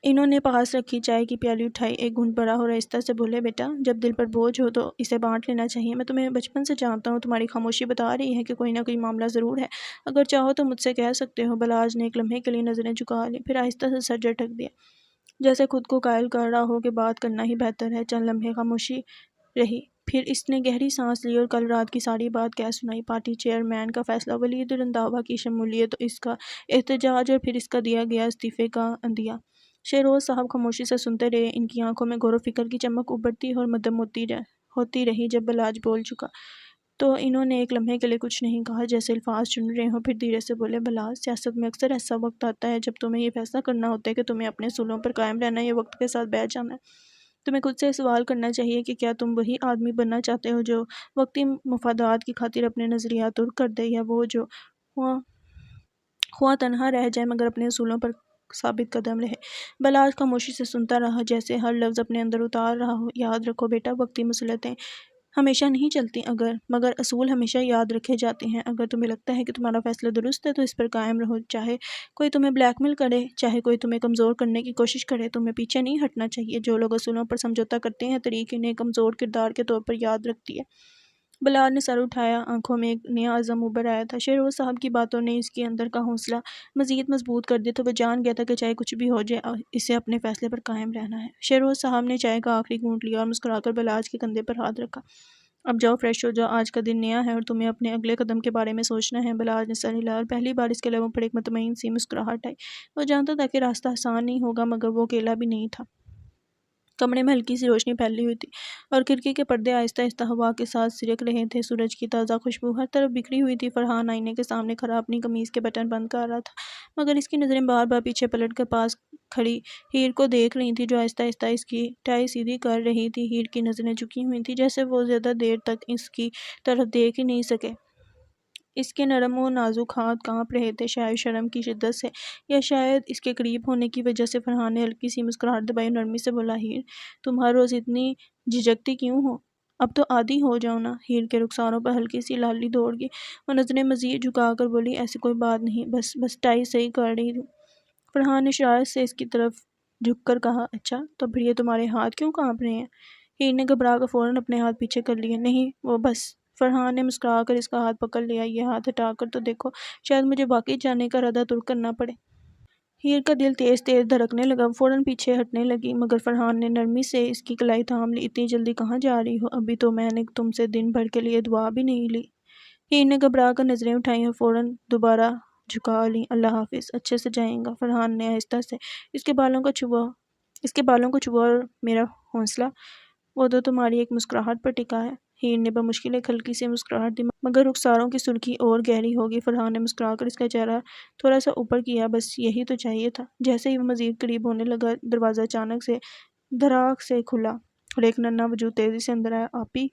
انہوں نے پاس رکھی چائے کی پیالی اٹھائی، ایک گھونٹ بھرا اور آہستہ سے بولے، بیٹا جب دل پر بوجھ ہو تو اسے بانٹ لینا چاہیے۔ میں تمہیں بچپن سے جانتا ہوں، تمہاری خاموشی بتا رہی ہے کہ کوئی نہ کوئی معاملہ ضرور ہے۔ اگر چاہو تو مجھ سے کہہ سکتے ہو۔ بلاج نے ایک لمحے کے لیے نظریں جھکا لیں، پھر آہستہ سے سر جھٹک دیا، جیسے خود کو قائل کر رہا ہو کہ بات کرنا ہی بہتر ہے۔ چند لمحے خاموشی رہی، پھر اس نے گہری سانس لی اور کل رات کی ساری بات کہہ سنائی۔ پارٹی چیئرمین کا فیصلہ، ولید رنداوا کی شمولیت، اس کا احتجاج اور پھر اس کا دیا گیا استعفے کا عندیہ۔ شہروز صاحب خاموشی سے سنتے رہے، ان کی آنکھوں میں غور و فکر کی چمک ابھرتی اور مدھم ہوتی رہی۔ جب بلاج بول چکا تو انہوں نے ایک لمحے کے لیے کچھ نہیں کہا، جیسے الفاظ چن رہے ہوں، پھر دھیرے سے بولے، بلاج سیاست میں اکثر ایسا وقت آتا ہے جب تمہیں یہ فیصلہ کرنا ہوتا ہے کہ تمہیں اپنے اصولوں پر قائم رہنا ہے یا وقت کے ساتھ بیٹھ جانا ہے۔ تمہیں خود سے سوال کرنا چاہیے کہ کیا تم وہی آدمی بننا چاہتے ہو جو وقتی مفادات کی خاطر اپنے نظریات ترک کر دے، یا وہ جو خواہ تنہا رہ جائے مگر اپنے اصولوں پر ثابت قدم رہے۔ بلاج خاموشی سے سنتا رہا، جیسے ہر لفظ اپنے اندر اتار رہا ہو۔ یاد رکھو بیٹا، وقتی مصلحتیں ہمیشہ نہیں چلتی، مگر اصول ہمیشہ یاد رکھے جاتے ہیں۔ اگر تمہیں لگتا ہے کہ تمہارا فیصلہ درست ہے تو اس پر قائم رہو، چاہے کوئی تمہیں بلیک میل کرے، چاہے کوئی تمہیں کمزور کرنے کی کوشش کرے، تمہیں پیچھے نہیں ہٹنا چاہیے۔ جو لوگ اصولوں پر سمجھوتا کرتے ہیں، تاریخ انہیں کمزور کردار کے طور پر یاد رکھتی ہے۔ بلاج نے سر اٹھایا، آنکھوں میں ایک نیا عزم ابھر آیا تھا۔ شہروز صاحب کی باتوں نے اس کے اندر کا حوصلہ مزید مضبوط کر دیا، تو وہ جان گیا تھا کہ چاہے کچھ بھی ہو جائے، اسے اپنے فیصلے پر قائم رہنا ہے۔ شہروز صاحب نے چائے کا آخری گھونٹ لیا اور مسکرا کر بلاج کے کندھے پر ہاتھ رکھا۔ اب جاؤ، فریش ہو جاؤ، آج کا دن نیا ہے اور تمہیں اپنے اگلے قدم کے بارے میں سوچنا ہے۔ بلاج نے سر ہلایا اور پہلی بار اس کے لبوں پر ایک مطمئن سی مسکراہٹ آئی۔ وہ جانتا تھا کہ راستہ آسان نہیں ہوگا، مگر وہ اکیلا بھی نہیں تھا۔ کمرے میں ہلکی سی روشنی پھیلی ہوئی تھی اور کھڑکی کے پردے آہستہ آہستہ ہوا کے ساتھ سرک رہے تھے۔ سورج کی تازہ خوشبو ہر طرف بکھری ہوئی تھی۔ فرحان آئینے کے سامنے کھڑا اپنی قمیض کے بٹن بند کر رہا تھا، مگر اس کی نظریں بار بار پیچھے پلٹ کر پاس کھڑی ہیر کو دیکھ رہی تھی، جو آہستہ آہستہ اس کی ٹائی سیدھی کر رہی تھی۔ ہیر کی نظریں جھکی ہوئی تھیں، جیسے وہ زیادہ دیر تک اس کی طرف دیکھ ہی نہیں سکے۔ اس کے نرم و نازک ہاتھ کانپ رہے تھے، شاید شرم کی شدت سے یا شاید اس کے قریب ہونے کی وجہ سے۔ فرحان نے ہلکی سی مسکراہٹ دبائی اور نرمی سے بولا، ہیر تم ہر روز اتنی جھجکتی کیوں ہو؟ اب تو عادی ہو جاؤ نا۔ ہیر کے رخساروں پر ہلکی سی لالی دوڑ گئی، وہ نظریں مزید جھکا کر بولی، ایسی کوئی بات نہیں، بس ٹائی صحیح کر رہی ہوں۔ فرحان نے شرارت سے اس کی طرف جھک کر کہا، اچھا تو پھر یہ تمہارے ہاتھ کیوں کانپ رہے ہیں؟ ہیر نے گھبرا کر فوراً اپنے ہاتھ پیچھے کر لیے۔ نہیں، وہ بس۔ فرحان نے مسکرا کر اس کا ہاتھ پکڑ لیا۔ یہ ہاتھ ہٹا کر تو دیکھو، شاید مجھے واقعی جانے کا ردہ ترک کرنا پڑے۔ ہیر کا دل تیز تیز دھڑکنے لگا، وہ فوراً پیچھے ہٹنے لگی، مگر فرحان نے نرمی سے اس کی کلائی تھام لی۔ اتنی جلدی کہاں جا رہی ہو؟ ابھی تو میں نے تم سے دن بھر کے لیے دعا بھی نہیں لی۔ ہیر نے گھبرا کر نظریں اٹھائیں اور فوراً دوبارہ جھکا لیں۔ اللہ حافظ، اچھے سے جائیں گا۔ فرحان نے آہستہ سے اس کے بالوں کو چھوا اور میرا حوصلہ، وہ تو تمہاری ایک مسکراہٹ پر ٹکا ہے۔ ہیر نے بمشکل ایک ہلکی سی مسکراہٹ دی، مگر رخساروں کی سرخی اور گہری ہو گئی۔ فرحان نے مسکرا کر اس کا چہرہ تھوڑا سا اوپر کیا، بس یہی تو چاہیے تھا۔ جیسے ہی وہ مزید قریب ہونے لگا، دروازہ اچانک سے دھڑاک سے کھلا اور ایک ننھا وجود تیزی سے اندر آیا۔ آپی،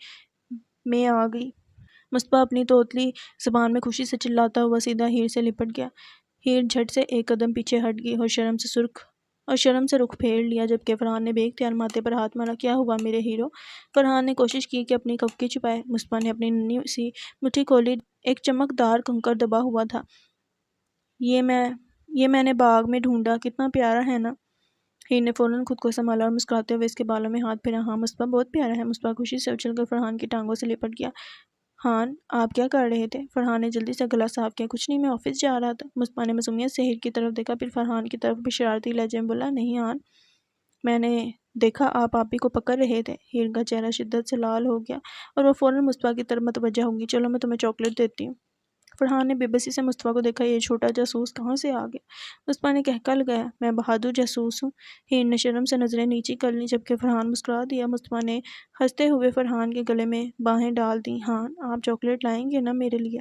میں آ گئی۔ مصطفیٰ اپنی توتلی زبان میں خوشی سے چلاتا ہوا سیدھا ہیر سے لپٹ گیا۔ ہیر جھٹ سے ایک قدم پیچھے ہٹ گئی اور شرم سے رخ پھیر لیا، جبکہ فرحان نے بے اختیار ماتھے پر ہاتھ مارا۔ کیا ہوا میرے ہیرو؟ فرحان نے کوشش کی کہ اپنی کفکی چھپائے۔ مصطفیٰ نے اپنی ننھی سی مٹھی کھولی، ایک چمکدار کنکر دبا ہوا تھا۔ یہ میں نے باغ میں ڈھونڈا، کتنا پیارا ہے نا؟ ہیر نے فوراً خود کو سنبھالا اور مسکراتے ہوئے اس کے بالوں میں ہاتھ پھیرا۔ ہاں مصطفیٰ، بہت پیارا ہے۔ مصطفیٰ خوشی سے اچھل کر فرحان کی ٹانگوں سے لپٹ گیا۔ ہان، آپ کیا کر رہے تھے؟ فرحان نے جلدی سے گلا صاف کیا۔ کچھ نہیں، میں آفس جا رہا تھا۔ مصطفیٰ نے معصومیت سے ہیر کی طرف دیکھا، پھر فرحان کی طرف شرارتی لہجے میں بولا، نہیں ہان، میں نے دیکھا آپ آپی کو پکڑ رہے تھے۔ ہیر کا چہرہ شدت سے لال ہو گیا اور وہ فوراً مصطفیٰ کی طرف متوجہ ہوگی۔ چلو میں تمہیں چاکلیٹ دیتی ہوں۔ فرحان نے بے بسی سے مصطفیٰ کو دیکھا، یہ چھوٹا جاسوس کہاں سے آ گیا؟ مصطفیٰ نے کہکا لگایا، میں بہادر جاسوس ہوں۔ ہیر نے شرم سے نظریں نیچی کر لیں، جبکہ فرحان مسکرا دیا۔ مصطفیٰ نے ہنستے ہوئے فرحان کے گلے میں باہیں ڈال دیں۔ ہان، آپ چاکلیٹ لائیں گے نا میرے لیے؟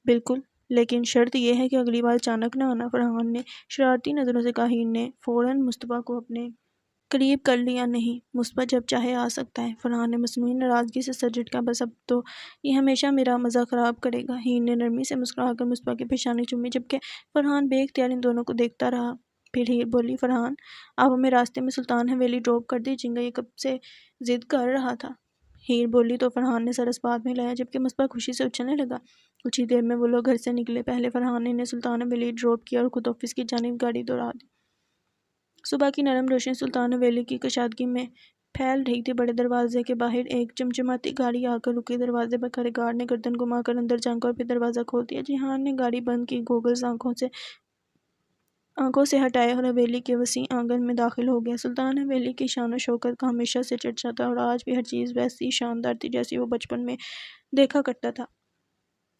بالکل، لیکن شرط یہ ہے کہ اگلی بار اچانک نہ آنا، فرحان نے شرارتی نظروں سے کہا۔ ہیر نے فوراً مصطفیٰ کو اپنے قریب کر لیا۔ نہیں، مصطفیٰ جب چاہے آ سکتا ہے۔ فرحان نے مصنوعی ناراضگی سے سر جھٹکا، بس اب تو یہ ہمیشہ میرا مزہ خراب کرے گا۔ ہیر نے نرمی سے مسکرا کر مصطفیٰ کی پیشانی چومی، جبکہ فرحان بے اختیار ان دونوں کو دیکھتا رہا۔ پھر ہیر بولی، فرحان، آپ ہمیں راستے میں سلطان حویلی ڈراپ کر دیجیے گا، یہ کب سے ضد کر رہا تھا۔ ہیر بولی تو فرحان نے سر اس بات میں لایا، جبکہ مصطفیٰ خوشی سے اچھلنے لگا۔ کچھ ہی دیر میں وہ لوگ گھر سے نکلے۔ پہلے فرحان نے انہیں سلطان حویلی ڈراپ کیا اور خود آفس کی جانب گاڑی دوڑا دی۔ صبح کی نرم روشنی سلطان حویلی کی کشادگی میں پھیل رہی تھی۔ بڑے دروازے کے باہر ایک چمچماتی گاڑی آ کر رکی۔ دروازے پر کھڑے گارڈ نے گردن گھما کر اندر جھانکا اور پھر دروازہ کھول دیا۔ جیہان نے گاڑی بند کی، گوگلز آنکھوں سے ہٹائے اور حویلی کے وسیع آنگن میں داخل ہو گیا۔ سلطان حویلی کی شان و شوکت کا ہمیشہ سے چرچا تھا اور آج بھی ہر چیز ویسی شاندار تھی جیسی وہ بچپن میں دیکھا کرتا تھا۔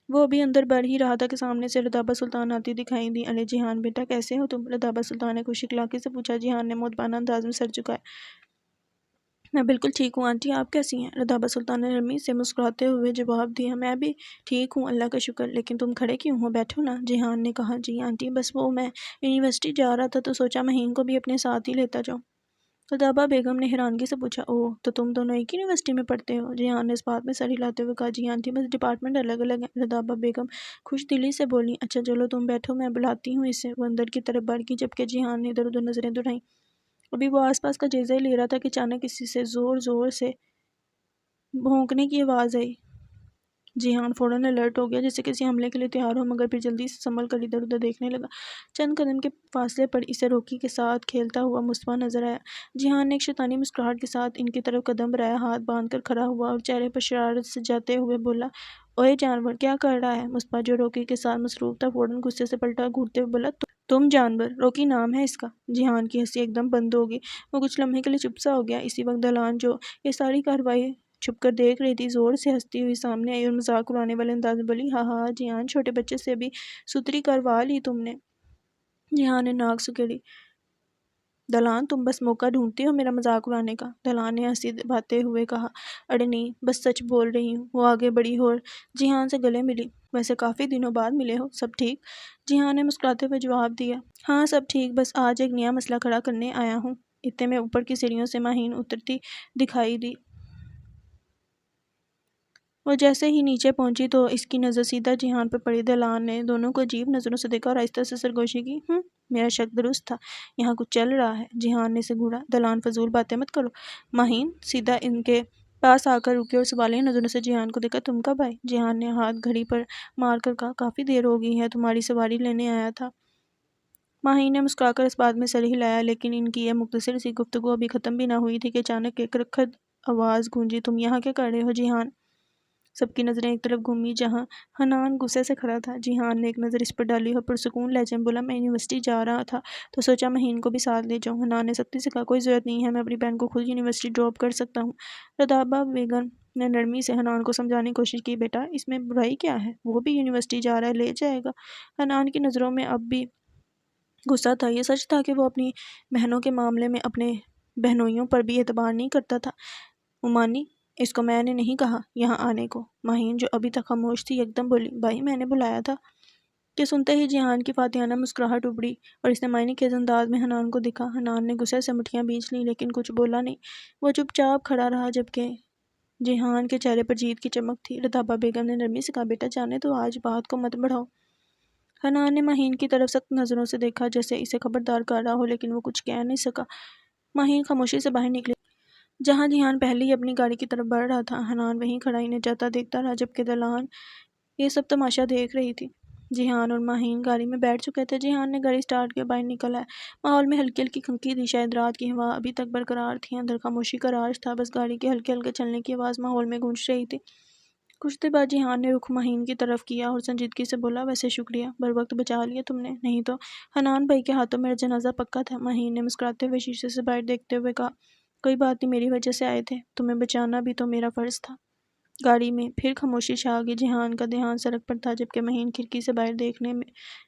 وہ ابھی اندر بڑھ ہی رہا تھا کہ سامنے سے رتابہ سلطان آتی دکھائی دی۔ ارے جیہان بیٹا، کیسے ہو تم؟ رتابہ سلطان نے خوش اخلاقی سے پوچھا۔ جیہان نے مؤدبانہ انداز میں سر جھکایا۔ میں بالکل ٹھیک ہوں آنٹی، آپ کیسی ہیں؟ رتابہ سلطان نے نرمی سے مسکراتے ہوئے جواب دیا۔ میں بھی ٹھیک ہوں اللہ کا شکر، لیکن تم کھڑے کیوں ہو؟ بیٹھو نا۔ جیہان نے کہا۔ جی آنٹی، بس وہ میں یونیورسٹی جا رہا تھا تو سوچا مہین کو بھی اپنے ساتھ ہی لیتا جاؤں۔ رتابہ بیگم نے حیرانگی سے پوچھا۔ اوہ، تو تم دونوں ایک ہی یونیورسٹی میں پڑھتے ہو؟ جیہان نے اس بات میں سر ہلاتے ہوئے کہا۔ جی آنٹی، بس ڈپارٹمنٹ الگ الگ ہیں۔ رتابہ بیگم خوش دلی سے بولی۔ اچھا چلو تم بیٹھو، میں بلاتی ہوں اسے۔ وہ اندر کی طرف بڑھ گئی جبکہ جیہان نے ادھر ادھر نظریں دوڑائیں۔ ابھی وہ آس پاس کا جائزہ ہی لے رہا تھا کہ اچانک کسی سے زور زور سے بھونکنے کی آواز آئی۔ جیہان فوراً الرٹ ہو گیا جیسے کسی حملے کے لیے تیار ہو، مگر پھر جلدی سے سنبھل کر ادھر ادھر دیکھنے لگا۔ چند قدم کے فاصلے پر اسے روکی کے ساتھ کھیلتا ہوا مصطفیٰ نظر آیا۔ جیہان نے ایک شیطانی مسکراہٹ کے ساتھ ان کی طرف قدم بڑھایا، ہاتھ باندھ کر کھڑا ہوا اور چہرے پر شرارت سجاتے ہوئے بولا۔ اوئے جانور، کیا کر رہا ہے؟ مصطفیٰ جو روکی کے ساتھ مصروف تھا فوراً غصے سے پلٹا، گھورتے ہوئے بولا۔ تم جانور؟ روکی نام ہے اس کا؟ جیہان کی ہنسی ایک دم بند ہو گئی۔ وہ کچھ لمحے کے لیے چپ سا ہو گیا۔ اسی وقت دلان جو یہ ساری کارروائی چھپ کر دیکھ رہی تھی زور سے ہنستی ہوئی سامنے آئی اور مذاق اڑانے والے انداز میں بولی۔ ہاں ہاں جیہان، چھوٹے بچے سے بھی ستری کروا لی تم نے۔ جیہان نے ناک سکیڑی۔ دلان، تم بس موقع ڈھونڈتی ہو میرا مذاق اڑانے کا۔ دلان نے ہنسی دباتے ہوئے کہا۔ ارے نہیں، بس سچ بول رہی ہوں۔ وہ آگے بڑھی اور جیہان سے گلے ملی۔ ویسے کافی دنوں بعد ملے ہو، سب ٹھیک؟ جیہان نے مسکراتے ہوئے جواب دیا۔ ہاں سب ٹھیک، بس آج ایک نیا مسئلہ کھڑا کرنے آیا ہوں۔ اتنے میں اوپر کی سیڑھیوں سے مہین اترتی دکھائی دی۔ وہ جیسے ہی نیچے پہنچی تو اس کی نظر سیدھا جیہان پر پڑی۔ دلان نے دونوں کو عجیب نظروں سے دیکھا اور آہستہ سے سرگوشی کی۔ میرا شک درست تھا، یہاں کچھ چل رہا ہے۔ جیہان نے اسے گھورا۔ دلان، فضول باتیں مت کرو۔ مہین سیدھا ان کے پاس آ کر رکی اور سوالیہ نظروں سے جیہان کو دیکھا۔ تم کب آئے؟ جیہان نے ہاتھ گھڑی پر مار کر کہا۔ کافی دیر ہو گئی ہے، تمہاری سواری لینے آیا تھا۔ مہین نے مسکرا کر اس بات میں سر ہلایا، لیکن ان کی یہ مختصر سی گفتگو ابھی ختم بھی نہ ہوئی تھی کہ اچانک ایک رکھد آواز گونجی۔ تم یہاں کیا کر رہے ہو جیہان؟ سب کی نظریں ایک طرف گھومی جہاں حنان غصے سے کھڑا تھا۔ جیہان نے ایک نظر اس پر ڈالی اور پرسکون لہجے میں بولا۔ میں یونیورسٹی جا رہا تھا تو سوچا مہین کو بھی ساتھ لے جاؤں۔ حنان نے سختی سے کہا۔ کوئی ضرورت نہیں ہے، میں اپنی بہن کو خود یونیورسٹی ڈراپ کر سکتا ہوں۔ رتابہ بیگم نے نرمی سے حنان کو سمجھانے کی کوشش کی۔ بیٹا، اس میں برائی کیا ہے؟ وہ بھی یونیورسٹی جا رہا ہے، لے جائے گا۔ حنان کی نظروں میں اب بھی غصہ تھا۔ یہ سچ تھا کہ وہ اپنی بہنوں کے معاملے میں اپنے بہنوئیوں پر بھی اعتبار نہیں کرتا تھا۔ عمانی، اس کو میں نے نہیں کہا یہاں آنے کو۔ مہین جو ابھی تک خاموش تھی یکدم بولی۔ بھائی، میں نے بلایا تھا۔ کہ سنتے ہی جیہان کی فاتحانہ مسکراہٹ ابھری اور اس نے معنی خیز انداز میں حنان کو دیکھا۔ حنان نے غصے سے مٹھیاں بھینچ لیں لیکن کچھ بولا نہیں۔ وہ چپ چاپ کھڑا رہا جبکہ جیہان کے چہرے پر جیت کی چمک تھی۔ رتابہ بیگم نے نرمی سے کہا۔ بیٹا جانے دو، آج بات کو مت بڑھاؤ۔ حنان نے مہین کی طرف سخت نظروں سے دیکھا جیسے اسے خبردار کر رہا ہو، لیکن وہ کچھ کہہ نہیں سکا۔ مہین خاموشی سے باہر نکلی۔ جہاں جیہان پہلے ہی اپنی گاڑی کی طرف بڑھ رہا تھا، حنان وہیں کھڑا انہیں جاتا دیکھتا رہا جبکہ دلان یہ سب تماشا دیکھ رہی تھی۔ جیہان اور مہین گاڑی میں بیٹھ چکے تھے۔ جیہان نے گاڑی سٹارٹ کے باہر نکل آیا۔ ماحول میں ہلکی ہلکی کھنکی تھی، شاید رات کی ہوا ابھی تک برقرار تھی۔ اندر خاموشی کا راج تھا، بس گاڑی کے ہلکے ہلکے چلنے کی آواز ماحول میں گونج رہی تھی۔ کچھ دیر بعد جیہان نے رخ مہین کی طرف کیا اور سنجیدگی سے بولا۔ ویسے شکریہ، بروقت بچا لیا تم نے، نہیں تو حنان بھائی کے ہاتھوں میرا جنازہ پکا تھا۔ مہین نے مسکراتے ہوئے شیشے سے باہر دیکھتے ہوئے کہا۔ کوئی بات نہیں، میری وجہ سے آئے تھے، تمہیں بچانا بھی تو میرا فرض تھا۔ گاڑی میں پھر خاموشی چھا گئی۔ جیہان کا دھیان سڑک پر تھا جبکہ مہین کھڑکی سے باہر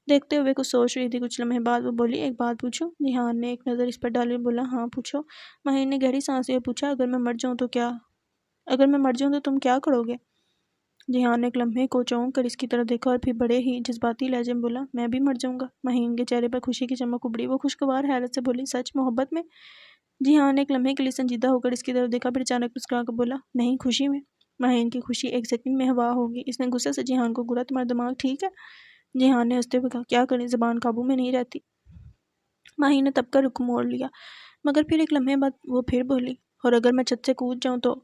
دیکھتے ہوئے کچھ سوچ رہی تھی۔ کچھ لمحے بعد وہ بولی۔ ایک بات پوچھوں؟ جیہان نے ایک نظر اس پر ڈالی اور بولا۔ ہاں پوچھو۔ مہین نے گہری سانس لی اور پوچھا۔ اگر میں مر جاؤں تو تم کیا کرو گے؟ جیہان نے ایک لمحے کو چونک کر اس کی طرف دیکھا اور پھر بڑے ہی جذباتی لہجے میں بولا۔ میں بھی مر جاؤں گا۔ مہین کے چہرے پر خوشی کی چمک ابھری۔ وہ خوشگوار حیرت سے بولی۔ سچ؟ محبت میں؟ جیہان نے ایک لمحے کے لیے سنجیدہ ہو کر اس کی طرف دیکھا، پھر اچانک مسکرا کر بولا۔ نہیں، خوشی میں۔ مہین کی خوشی ایک سیکنڈ میں ہوا ہوگی۔ اس نے غصے سے جیہان کو گھورا۔ تمہارا دماغ ٹھیک ہے؟ جیہان نے ہنستے ہوئے کہا۔ کیا کریں، زبان قابو میں نہیں رہتی۔ مہین نے تب کا رخ موڑ لیا، مگر پھر ایک لمحے بعد وہ پھر بولی۔ اور اگر میں چھت سے کود جاؤں تو؟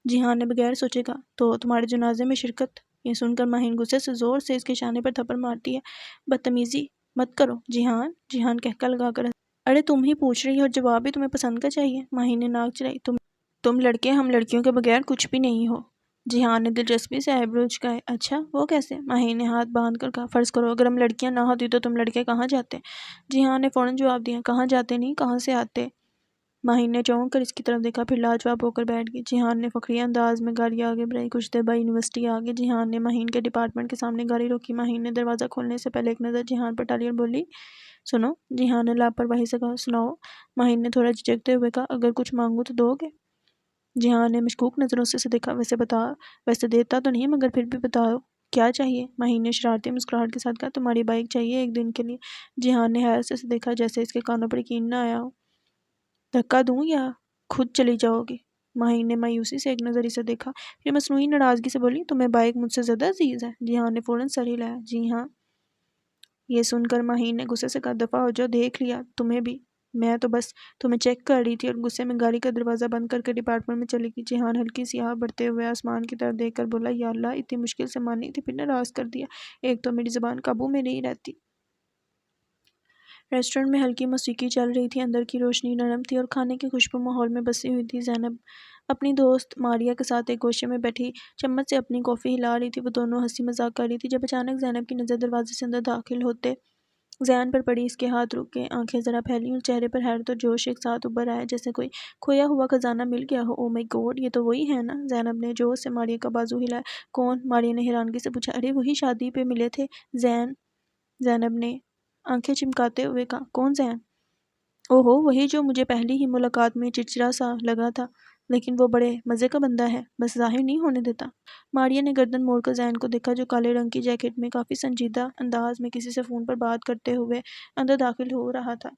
جیہان نے بغیر سوچے کہا۔ تو تمہارے جنازے میں شرکت؟ یہ سن کر مہین غصے سے زور سے اس کے شانے پر تھپڑ مارتی ہے۔ بدتمیزی مت کرو جیہان۔ جیہان کہکا لگا کر ارے تم ہی پوچھ رہی ہو اور جواب بھی تمہیں پسند کا چاہیے؟ ماہی نے ناک چڑھائی۔ تم لڑکے ہم لڑکیوں کے بغیر کچھ بھی نہیں ہو۔ جہان نے دلچسپی سے آئیبرو جھکائے۔ اچھا وہ کیسے؟ ماہی نے ہاتھ باندھ کر کہا۔ فرض کرو اگر ہم لڑکیاں نہ ہوتی تو تم لڑکے کہاں جاتے؟ جہان نے فوراً جواب دیا، کہاں جاتے نہیں کہاں سے آتے؟ ماہی نے چونک کر اس کی طرف دیکھا، پھر لاجواب ہو کر بیٹھ گئی۔ جہان نے فخریہ انداز میں گاڑی آگے بڑھائی۔ کچھ دیر بعد یونیورسٹی آ گئی۔ جہان نے ماہین کے ڈپارٹمنٹ کے سامنے گاڑی روکی۔ ماہین نے دروازہ کھولنے سے پہلے ایک نظر جہان پر ڈالی اور بولی، سنو؟ جہان نے لاپرواہی سے کہا، سناؤ؟ ماہین نے تھوڑا جھجکتے ہوئے کہا، اگر کچھ مانگوں تو دو گے؟ جہان نے مشکوک نظروں سے اسے دیکھا۔ ویسے دیتا تو نہیں مگر پھر بھی بتاؤ کیا چاہیے؟ ماہین نے شرارتی مسکراہٹ کے ساتھ کہا، تمہاری بائک چاہیے ایک دن کے لیے۔ جہان نے حیرت سے اسے دیکھا جیسے اس کے کانوں پر یقین نہ آیا ہو۔ دھکا دوں یا خود چلی جاؤ گی؟ ماہین نے مایوسی سے ایک نظر اسے دیکھا، پھر مصنوعی ناراضگی سے بولی، تمہیں بائک مجھ سے زیادہ عزیز ہے؟ جہان نے فوراً سر ہلایا، جی ہاں۔ یہ سن کر ماہین نے غصے سے کہا، دفعہ ہو جاؤ، دیکھ لیا تمہیں بھی، میں تو بس تمہیں چیک کر رہی تھی، اور غصے میں گاڑی کا دروازہ بند کر کے ڈپارٹمنٹ میں چلی گئی۔ جہان ہلکی سی آہ بھرتے ہوئے آسمان کی طرف دیکھ کر بولا، یا اللہ اتنی مشکل سے مانی تھی پھر ناراض کر دیا، ایک تو میری زبان قابو میں نہیں رہتی۔ ریسٹورنٹ میں ہلکی موسیقی چل رہی تھی، اندر کی روشنی نرم تھی اور کھانے کی خوشبو ماحول میں بسی ہوئی تھی۔ زینب اپنی دوست ماریا کے ساتھ ایک گوشے میں بیٹھی چمچ سے اپنی کافی ہلا رہی تھی۔ وہ دونوں ہنسی مذاق کر رہی تھی جب اچانک زینب کی نظر دروازے سے اندر داخل ہوتے زین پر پڑی۔ اس کے ہاتھ رک گئے، آنکھیں ذرا پھیلیں اور چہرے پر حیرت اور جوش ایک ساتھ ابھر آیا، جیسے کوئی کھویا ہوا خزانہ مل گیا ہو۔ او مائی گاڈ، یہ تو وہی ہے نا؟ زینب نے جوش سے ماریا کا بازو ہلایا۔ کون؟ ماریا نے حیرانگی سے پوچھا۔ ارے وہی شادی پہ ملے تھے زینب نے آنکھیں چمکاتے ہوئے کہا۔ کون زین؟ اوہو وہی جو مجھے پہلی ہی ملاقات میں چڑچڑا سا لگا تھا، لیکن وہ بڑے مزے کا بندہ ہے، بس ظاہر نہیں ہونے دیتا۔ ماریا نے گردن موڑ کر زین کو دیکھا جو کالے رنگ کی جیکٹ میں کافی سنجیدہ انداز میں کسی سے فون پر بات کرتے ہوئے اندر داخل ہو رہا تھا۔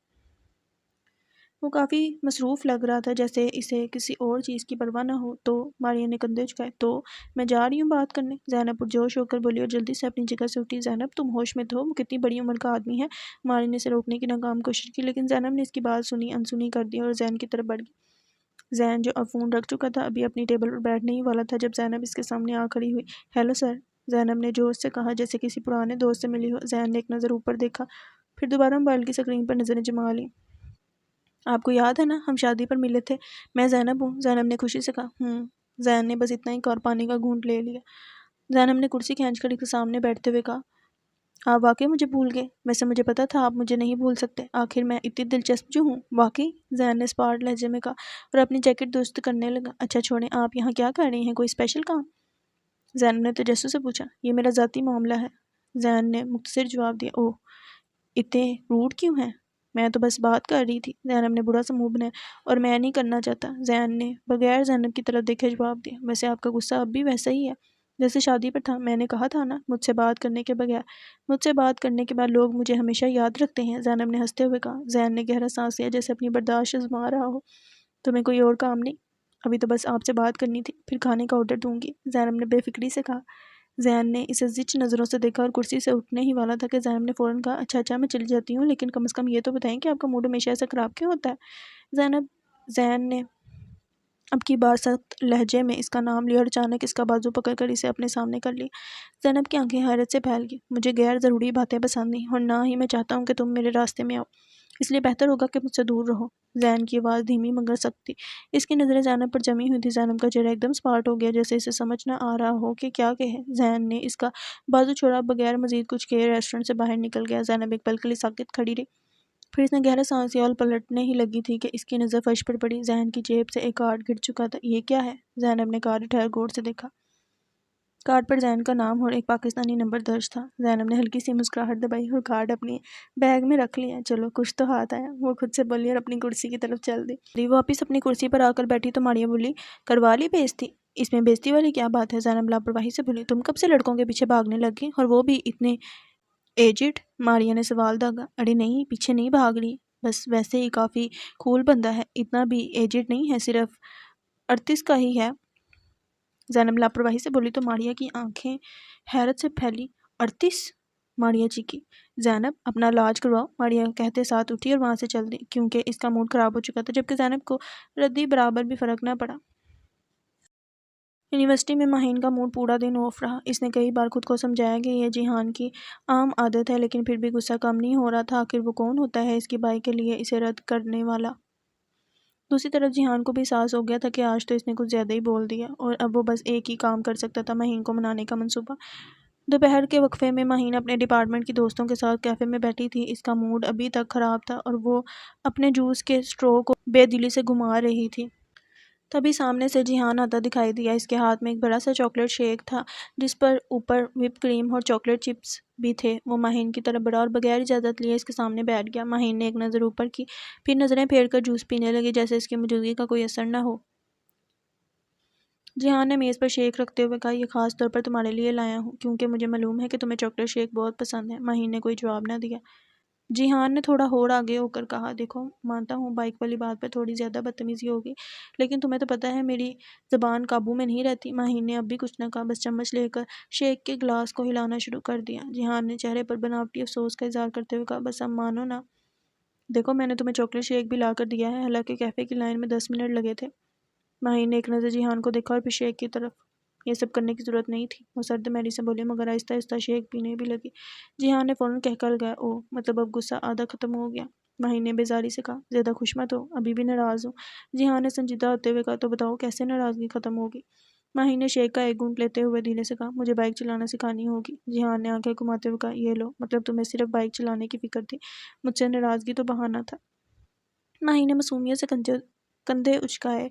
وہ کافی مصروف لگ رہا تھا، جیسے اسے کسی اور چیز کی پرواہ نہ ہو۔ تو ماریا نے کندھے جھکائے۔ تو میں جا رہی ہوں بات کرنے، زینب پرجوش ہو کر بولی اور جلدی سے اپنی جگہ سے اٹھی۔ زینب تم ہوش میں تو ہو؟ وہ کتنی بڑی عمر کا آدمی ہے۔ ماریا نے اسے روکنے کی ناکام کوشش کی، لیکن زینب نے اس کی بات سنی انسنی کر دی اور زین کی طرف بڑھ گئی۔ زین جو اب فون رکھ چکا تھا ابھی اپنی ٹیبل پر بیٹھنے ہی والا تھا جب زینب اس کے سامنے آ کھڑی ہوئی۔ ہیلو سر، زینب نے جوش سے کہا جیسے کسی پرانے دوست سے ملی ہو۔ زین نے ایک نظر اوپر دیکھا، پھر دوبارہ موبائل کی اسکرین پر نظریں جما لیں۔ آپ کو یاد ہے نا ہم شادی پر ملے تھے، میں زینب ہوں، زینب نے خوشی سے کہا۔ زین نے بس اتنا ہی اور پانی کا گھونٹ لے لیا۔ زینب نے کرسی کھینچ کر اس کے سامنے بیٹھتے ہوئے کہا، آپ واقعی مجھے بھول گئے؟ ویسے مجھے پتا تھا آپ مجھے نہیں بھول سکتے، آخر میں اتنی دلچسپ جو ہوں۔ واقعی؟ زین نے اسپاٹ لہجے میں کہا اور اپنی جیکٹ درست کرنے لگا۔ اچھا چھوڑیں، آپ یہاں کیا کر رہی ہیں، کوئی اسپیشل کام؟ زینب نے تجسس سے پوچھا۔ یہ میرا ذاتی معاملہ ہے، زین نے مختصر جواب دیا۔ اوہ، اتنے روڈ کیوں ہیں؟ میں تو بس بات کر رہی تھی، زینب نے برا سا منہ بنایا۔ اور میں نہیں کرنا چاہتا، زین نے بغیر زینب کی طرف دیکھے جواب دیا۔ ویسے آپ کا غصہ اب بھی ویسا ہی ہے جیسے شادی پر تھا، میں نے کہا تھا نا مجھ سے بات کرنے کے بعد لوگ مجھے ہمیشہ یاد رکھتے ہیں، زینب نے ہنستے ہوئے کہا۔ زین نے گہرا سانس لیا جیسے اپنی برداشت آزما رہا ہو۔ تمہیں کوئی اور کام نہیں؟ ابھی تو بس آپ سے بات کرنی تھی، پھر کھانے کا آرڈر دوں گی، زینب نے بے فکری سے کہا۔ زین نے اسے زچ نظروں سے دیکھا اور کرسی سے اٹھنے ہی والا تھا کہ زینب نے فوراً کہا، اچھا میں چلی جاتی ہوں، لیکن کم از کم یہ تو بتائیں کہ آپ کا موڈ ہمیشہ ایسا خراب کیوں ہوتا ہے؟ زین نے اب کی بار سخت لہجے میں اس کا نام لیا اور اچانک اس کا بازو پکڑ کر اسے اپنے سامنے کر لیا۔ زینب کی آنکھیں حیرت سے پھیل گئی۔ مجھے غیر ضروری باتیں پسند نہیں اور نہ ہی میں چاہتا ہوں کہ تم میرے راستے میں آؤ، اس لیے بہتر ہوگا کہ مجھ سے دور رہو۔ زین کی آواز دھیمی مگر سخت تھی۔ اس کی نظریں زینب پر جمی ہوئی تھی۔ زینب کا چہرہ ایک دم سپاٹ ہو گیا جیسے اسے سمجھ نہ آ رہا ہو کہ کیا کہے۔ زین نے اس کا بازو چھوڑا بغیر مزید کچھ کہے ریسٹورنٹ سے باہر نکل گیا۔ زینب ایک پل کے لیے ساکت کھڑی رہی، پھر اس نے گہرا سانس لیا اور پلٹنے ہی لگی تھی کہ اس کی نظر فرش پر پڑی۔ زین کی جیب سے ایک کارڈ گر چکا تھا۔ یہ کیا ہے؟ زینب نے کارڈ اٹھایا اور غور سے دیکھا۔ کارڈ پر زین کا نام اور ایک پاکستانی نمبر درج تھا۔ زینب نے ہلکی سی مسکراہٹ دبائی اور کارڈ اپنی بیگ میں رکھ لیا۔ چلو کچھ تو ہاتھ آیا، وہ خود سے بولی اور اپنی کرسی کی طرف چل دی۔ وہ واپس اپنی کرسی پر آ کر بیٹھی تو ماریا بولی، کروا لی بےعزتی؟ اس میں بےعزتی والی کیا بات ہے؟ زینب لاپرواہی سے بولی، تم کب سے لڑکوں کے پیچھے بھاگنے لگی اور وہ بھی اتنے ایجڈ؟ ماریا نے سوال داغا۔ ارے نہیں، پیچھے نہیں بھاگ رہی، بس ویسے ہی کافی کول بندہ ہے، اتنا بھی ایجڈ نہیں ہے، صرف 38 کا ہی ہے۔ زینب لاپرواہی سے بولی تو ماریا کی آنکھیں حیرت سے پھیلی۔ 38؟ ماریا چیخی۔ زینب اپنا علاج کرواؤ، ماریا کہتے ساتھ اٹھی اور وہاں سے چل دی، کیونکہ اس کا موڈ خراب ہو چکا تھا، جبکہ زینب کو ردی برابر بھی فرق نہ پڑا۔ یونیورسٹی میں مہین کا موڈ پورا دن آف رہا۔ اس نے کئی بار خود کو سمجھایا کہ یہ جیہان کی عام عادت ہے، لیکن پھر بھی غصہ کم نہیں ہو رہا تھا۔ آخر وہ کون ہوتا ہے اس کی بائی کے لیے اسے رد کرنے والا؟ دوسری طرف جیہان کو بھی احساس ہو گیا تھا کہ آج تو اس نے کچھ زیادہ ہی بول دیا، اور اب وہ بس ایک ہی کام کر سکتا تھا، مہین کو منانے کا منصوبہ۔ دوپہر کے وقفے میں مہین اپنے ڈپارٹمنٹ کی دوستوں کے ساتھ کیفے میں بیٹھی تھی۔ اس کا موڈ ابھی تک خراب تھا اور وہ اپنے جوس کے اسٹرو کو بے دلی سے گھما رہی تھی۔ تبھی سامنے سے جیہان آتا دکھائی دیا۔ اس کے ہاتھ میں ایک بڑا سا چاکلیٹ شیک تھا جس پر اوپر وپ کریم اور چاکلیٹ چپس بھی تھے۔ وہ مہین کی طرف بڑھا اور بغیر اجازت لیے اس کے سامنے بیٹھ گیا۔ مہین نے ایک نظر اوپر کی، پھر نظریں پھیر کر جوس پینے لگی جیسے اس کی موجودگی کا کوئی اثر نہ ہو۔ جیہان نے میز پر شیک رکھتے ہوئے کہا، یہ خاص طور پر تمہارے لیے لایا ہوں کیونکہ مجھے معلوم ہے کہ تمہیں چاکلیٹ شیک بہت پسند ہے۔ مہین نے کوئی جواب نہ دیا۔ جیہان نے تھوڑا اور آگے ہو کر کہا، دیکھو مانتا ہوں بائک والی بات پر تھوڑی زیادہ بدتمیزی ہوگی، لیکن تمہیں تو پتہ ہے میری زبان قابو میں نہیں رہتی۔ مہین نے اب بھی کچھ نہ کہا، بس چمچ لے کر شیک کے گلاس کو ہلانا شروع کر دیا۔ جیہان نے چہرے پر بناوٹی افسوس کا اظہار کرتے ہوئے کہا، بس اب مانو نا۔ دیکھو میں نے تمہیں چاکلیٹ شیک بھی لا کر دیا ہے، حالانکہ کیفے کی لائن میں 10 منٹ لگے تھے۔ مہین نے ایک نظر جیہان کو دیکھا اور پھر شیک کی طرف۔ یہ سب کرنے کی ضرورت نہیں تھی، وہ سرد میری سے بولی، مگر آہستہ آہستہ شیک پینے بھی لگی۔ جیہان نے فوراً کہہ لگایا، اوہ مطلب اب غصہ آدھا ختم ہو گیا۔ مہین نے بیزاری سے کہا، زیادہ خوش مت ہو، ابھی بھی ناراض ہوں۔ جیہان نے سنجیدہ ہوتے ہوئے کہا، تو بتاؤ کیسے ناراضگی ختم ہوگی؟ مہین نے شیک کا ایک گھونٹ لیتے ہوئے دھیرے سے کہا، مجھے بائک چلانا سکھانی ہوگی۔ جیہان نے آنکھیں گھماتے ہوئے کہا، یہ لو، مطلب تمہیں صرف بائک چلانے کی فکر تھی، مجھ سے ناراضگی تو بہانہ تھا۔ مہین نے معصومیت سے کندھے اچکائے،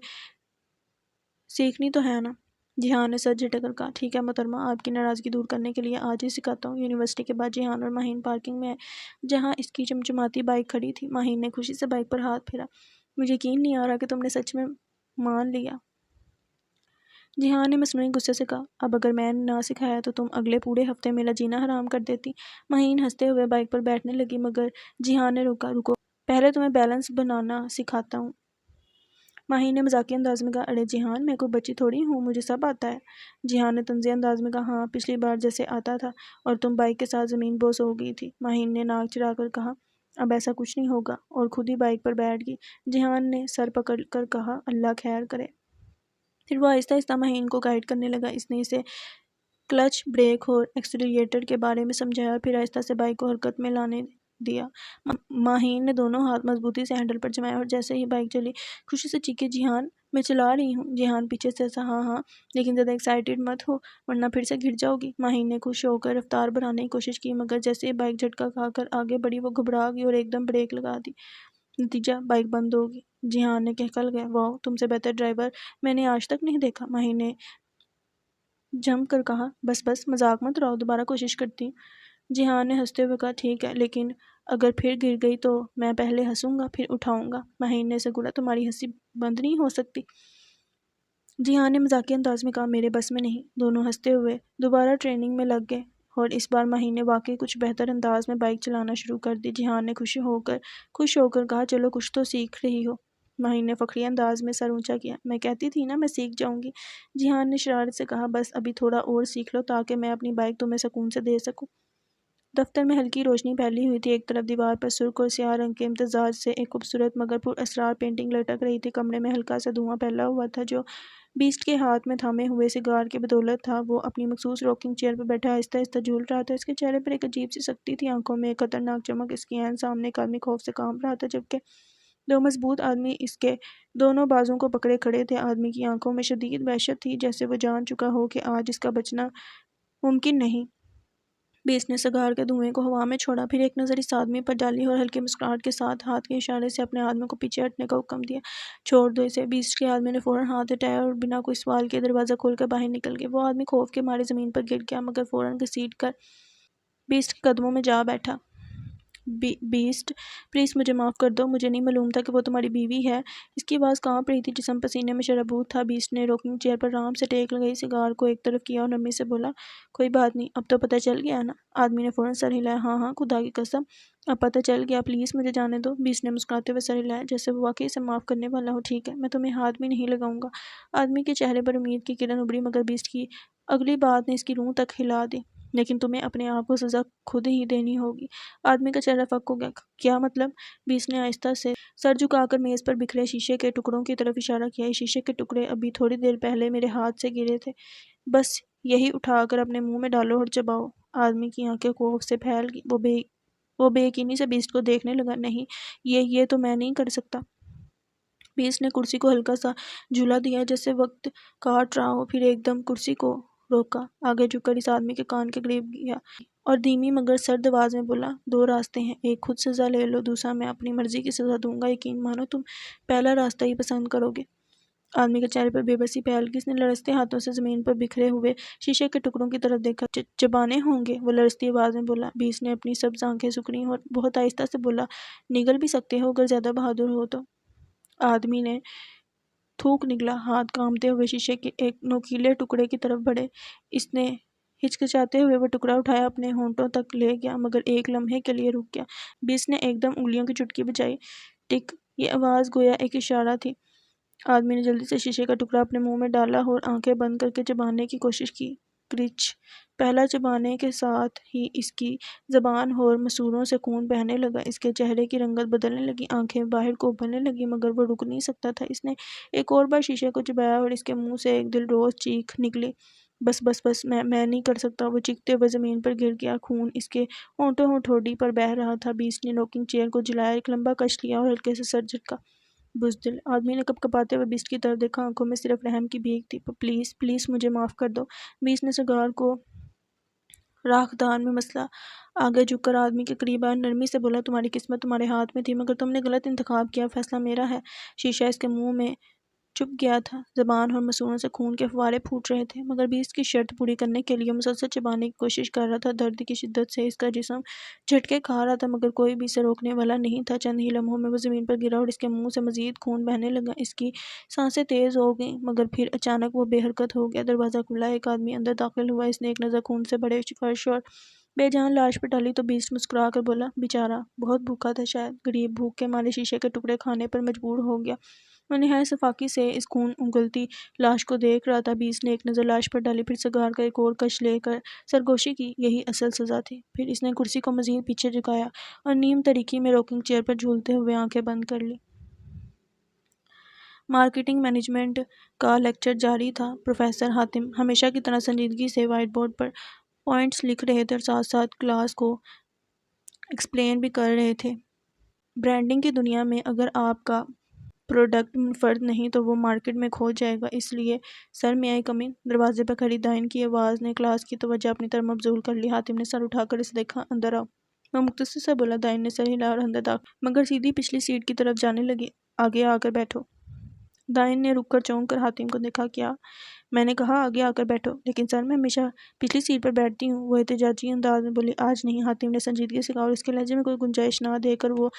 سیکھنی تو ہے نا؟ جیہان نے سر جھٹک کر کہا، ٹھیک ہے محترمہ، آپ کی ناراضگی دور کرنے کے لیے آج ہی سکھاتا ہوں۔ یونیورسٹی کے بعد جیہان اور مہین پارکنگ میں جہاں اس کی چمچماتی بائک کھڑی تھی۔ مہین نے خوشی سے بائک پر ہاتھ پھیرا، مجھے یقین نہیں آ رہا کہ تم نے سچ میں مان لیا۔ جیہان نے مصنوعی غصے سے کہا، اب اگر میں نے نہ سکھایا تو تم اگلے پورے ہفتے میرا جینا حرام کر دیتی۔ مہین ہنستے ہوئے بائک پر بیٹھنے لگی، مگر جیہان نے روکا، رکو، پہلے تمہیں بیلنس بنانا سکھاتا ہوں۔ مہین نے مذاقیہ انداز میں کہا، ارے جیہان میں کوئی بچی تھوڑی ہوں، مجھے سب آتا ہے۔ جیہان نے طنزیہ انداز میں کہا، ہاں پچھلی بار جیسے آتا تھا اور تم بائک کے ساتھ زمین بوس ہو گئی تھی۔ مہین نے ناک چڑھا کر کہا، اب ایسا کچھ نہیں ہوگا، اور خود ہی بائک پر بیٹھ گئی۔ جیہان نے سر پکڑ کر کہا، اللہ خیر کرے۔ پھر وہ آہستہ آہستہ مہین کو گائیڈ کرنے لگا۔ اس نے اسے کلچ، بریک اور ایکسیلریٹر کے بارے میں سمجھایا اور پھر آہستہ سے بائک کو حرکت میں لانے دیا۔ مہین نے دونوں ہاتھ مضبوطی سے ہینڈل پر جمائے اور جیسے ہی بائک چلی، خوشی سے چیخی، جیہان میں چلا رہی ہوں۔ جیہان پیچھے سے ہنسا، ہاں ہاں، لیکن زیادہ ایکسائٹڈ مت ہو ورنہ پھر سے گر جاؤ گی۔ مہین نے خوش ہو کر رفتار بڑھانے کی کوشش کی، مگر جیسے ہی بائک جھٹکا کھا کر آگے بڑھی وہ گھبرا گئی اور ایک دم بریک لگا دی۔ نتیجہ بائک بند ہو گئی۔ جیہان نے کہہ لگایا، واو، تم سے بہتر ڈرائیور میں نے آج تک نہیں دیکھا۔ مہین نے جم کر کہا، بس بس مذاق مت اڑاؤ، دوبارہ کوشش کرتی ہوں۔ جیہان نے ہنستے ہوئے کہا، ٹھیک ہے، لیکن اگر پھر گر گئی تو میں پہلے ہنسوں گا پھر اٹھاؤں گا۔ مہین نے اسے گھولا، تمہاری ہنسی بند نہیں ہو سکتی۔ جیہان نے مذاقیہ انداز میں کہا، میرے بس میں نہیں۔ دونوں ہنستے ہوئے دوبارہ ٹریننگ میں لگ گئے اور اس بار مہین نے واقعی کچھ بہتر انداز میں بائک چلانا شروع کر دی۔ جیہان نے خوش ہو کر کہا، چلو کچھ تو سیکھ رہی ہو۔ مہین نے فخریہ انداز میں سر اونچا کیا، میں کہتی تھی نا میں سیکھ جاؤں گی۔ جیہان نے شرارت سے کہا، بس ابھی تھوڑا اور سیکھ لو تاکہ میں اپنی بائک تمہیں سکون سے دے سکوں۔ دفتر میں ہلکی روشنی پھیلی ہوئی تھی۔ ایک طرف دیوار پر سرخ اور سیاہ رنگ کے امتزاج سے ایک خوبصورت مگر پر اسرار پینٹنگ لٹک رہی تھی۔ کمرے میں ہلکا سا دھواں پھیلا ہوا تھا جو بیسٹ کے ہاتھ میں تھامے ہوئے سگار کی بدولت تھا۔ وہ اپنی مخصوص راکنگ چیئر پر بیٹھا آہستہ آہستہ جھول رہا تھا۔ اس کے چہرے پر ایک عجیب سی سختی تھی، آنکھوں میں ایک خطرناک چمک۔ اس کے عین سامنے ایک آدمی خوف سے کانپ رہا تھا، جبکہ دو مضبوط آدمی اس کے دونوں بازوؤں کو پکڑے کھڑے تھے۔ آدمی کی آنکھوں میں شدید وحشت تھی، جیسے وہ جان چکا ہو کہ آج اس کا بچنا ممکن نہیں۔ بیسٹ نے سگار کے دھوئیں کو ہوا میں چھوڑا، پھر ایک نظر اس آدمی پر ڈالی اور ہلکی مسکراہٹ کے ساتھ ہاتھ کے اشارے سے اپنے آدمی کو پیچھے ہٹنے کا حکم دیا۔ چھوڑ دو اسے۔ بیسٹ کے آدمی نے فوراً ہاتھ ہٹایا اور بنا کوئی سوال کیے دروازہ کھول کر باہر نکل گیا۔ وہ آدمی خوف کے مارے زمین پر گر گیا، مگر فوراً گھسیٹ کر بیسٹ کے قدموں میں جا بیٹھا۔ بیسٹ، پلیز مجھے معاف کر دو، مجھے نہیں معلوم تھا کہ وہ تمہاری بیوی ہے۔ اس کی آواز کانپ رہی تھی، جسم پسینے میں شرابور تھا۔ بیسٹ نے راکنگ چیئر پر آرام سے ٹیک لگائی، سگار کو ایک طرف کیا اور نرمی سے بولا، کوئی بات نہیں، اب تو پتہ چل گیا نا؟ آدمی نے فوراً سر ہلایا، ہاں ہاں، خدا کی قسم اب پتہ چل گیا، پلیز مجھے جانے دو۔ بیسٹ نے مسکراتے ہوئے سر ہلایا، جیسے وہ واقعی اسے معاف کرنے والا ہو۔ ٹھیک ہے، میں تمہیں ہاتھ بھی نہیں لگاؤں گا۔ آدمی کے چہرے پر امید کی کرن ابھری، مگر بیسٹ کی اگلی بات نے اس کی روح تک ہلا دی۔ لیکن تمہیں اپنے آپ کو سزا خود ہی دینی ہوگی۔ آدمی کا چہرہ فک ہو گیا۔ کیا مطلب؟ بیس نے آہستہ سے سر جھکا کر میز پر بکھرے شیشے کے ٹکڑوں کی طرف اشارہ کیا۔ یہ شیشے کے ٹکڑے ابھی تھوڑی دیر پہلے میرے ہاتھ سے گرے تھے، بس یہی اٹھا کر اپنے منہ میں ڈالو اور چباؤ۔ آدمی کی آنکھیں خوف سے پھیل گئی۔ وہ بے یقینی سے بیسٹ کو دیکھنے لگا۔ نہیں، یہ تو میں نہیں کر سکتا۔ بیس نے کرسی کو ہلکا سا جھولا دیا جیسے وقت کاٹ رہا ہو، پھر ایک دم کرسی کو روکا، آگے جھک کر اس آدمی کے کان کے قریب گیا اور دھیمی مگر سرد آواز میں بولا، دو راستے ہیں، ایک خود سزا لے لو، دوسرا میں اپنی مرضی کی سزا دوں گا۔ یقین مانو تم پہلا راستہ ہی پسند کرو گے۔ آدمی کے چہرے پر بے بسی پھیل گئی۔ اس نے لرزتے ہاتھوں سے زمین پر بکھرے ہوئے شیشے کے ٹکڑوں کی طرف دیکھا۔ چبانے ہوں گے، وہ لرزتی آواز میں بولا۔ بیس نے اپنی سبز آنکھیں سکڑیں اور بہت آہستہ سے بولا، نگل بھی سکتے ہو اگر زیادہ بہادر ہو تو۔ آدمی نے تھوک نگلا، ہاتھ کانپتے ہوئے شیشے کے ایک نوکیلے ٹکڑے کی طرف بڑھے۔ اس نے ہچکچاتے ہوئے وہ ٹکڑا اٹھایا، اپنے ہونٹوں تک لے گیا، مگر ایک لمحے کے لیے رک گیا۔ بیس نے ایک دم انگلیوں کی چٹکی بجائی۔ ٹک! یہ آواز گویا ایک اشارہ تھی۔ آدمی نے جلدی سے شیشے کا ٹکڑا اپنے منہ میں ڈالا اور آنکھیں بند کر کے چبانے کی کوشش کی۔ کرچ! پہلا چبانے کے ساتھ ہی اس کی زبان اور مسوڑوں سے خون بہنے لگا۔ اس کے چہرے کی رنگت بدلنے لگی، آنکھیں باہر کو ابھرنے لگیں، مگر وہ رک نہیں سکتا تھا۔ اس نے ایک اور بار شیشے کو چبایا اور اس کے منہ سے ایک دل روز چیخ نکلی، بس بس بس، میں نہیں کر سکتا۔ وہ چیختے ہوئے زمین پر گر گیا، خون اس کے ہونٹوں اور ٹھوڑی پر بہہ رہا تھا۔ بیس نے نوکنگ چیئر کو جھلایا، ایک لمبا کش لیا اور ہلکے سے سر جھٹکا۔ بزدل! آدمی نے کپ کپاتے ہوئے بیس کی طرف دیکھا، آنکھوں میں صرف رحم کی بھیک تھی۔ پلیز پلیز مجھے معاف کر دو۔ بیس نے سگار کو راکھ دان میں مسلا، آگے جھک کر آدمی کے قریب آیا، نرمی سے بولا، تمہاری قسمت تمہارے ہاتھ میں تھی، مگر تم نے غلط انتخاب کیا، فیصلہ میرا ہے۔ شیشہ اس کے منہ میں چپ گیا تھا، زبان اور مسوڑوں سے خون کے فوارے پھوٹ رہے تھے، مگر بیس کی شرط پوری کرنے کے لیے مسلسل چبانے کی کوشش کر رہا تھا۔ درد کی شدت سے اس کا جسم جھٹکے کھا رہا تھا، مگر کوئی بھی اسے روکنے والا نہیں تھا۔ چند ہی لمحوں میں وہ زمین پر گرا اور اس کے منہ سے مزید خون بہنے لگا۔ اس کی سانسیں تیز ہو گئیں، مگر پھر اچانک وہ بے حرکت ہو گیا۔ دروازہ کھلا، ایک آدمی اندر داخل ہوا۔ اس نے ایک نظر خون سے بھرے فرش اور بے جان لاش پر ڈالی تو بیس مسکرا کر بولا، بیچارہ بہت بھوکا تھا، شاید غریب بھوک کے مارے شیشے کے ٹکڑے کھانے پر مجبور ہو گیا۔ وہ نہایت سفاکی سے اس خون اگلتی لاش کو دیکھ رہا تھا۔ بیس نے ایک نظر لاش پر ڈالی، پھر سگار کا ایک اور کش لے کر سرگوشی کی، یہی اصل سزا تھی۔ پھر اس نے کرسی کو مزید پیچھے جھکایا اور نیم تاریکی میں روکنگ چیئر پر جھولتے ہوئے آنکھیں بند کر لیں۔ مارکیٹنگ مینجمنٹ کا لیکچر جاری تھا۔ پروفیسر حاتم ہمیشہ کی طرح سنجیدگی سے وائٹ بورڈ پر پوائنٹس لکھ رہے تھے اور ساتھ ساتھ کلاس کو ایکسپلین بھی کر رہے تھے۔ برانڈنگ کی دنیا میں اگر آپ کا پروڈکٹ منفرد نہیں تو وہ مارکیٹ میں کھو جائے گا، اس لیے سر میں آئی کم ان؟ دروازے پر کھڑی دائن کی آواز نے کلاس کی توجہ اپنی طرف مبذول کر لی۔ حاتم نے سر اٹھا کر اسے دیکھا۔ اندر آؤ، وہ مختصر سا بولا۔ دائن نے سر ہلا اور اندر داخل، مگر سیدھی پچھلی سیٹ کی طرف جانے لگی۔ آگے آ کر بیٹھو۔ دائن نے رک کر چونک کر حاتم کو دیکھا۔ کیا؟ میں نے کہا آگے آ کر بیٹھو۔ لیکن سر میں ہمیشہ پچھلی سیٹ پر بیٹھتی ہوں، وہ احتجاجی انداز میں بولی۔ آج نہیں، حاتم نے سنجیدگی سے کہا اور اس کے لہجے میں کوئی گنجائش نہ دے کر وہ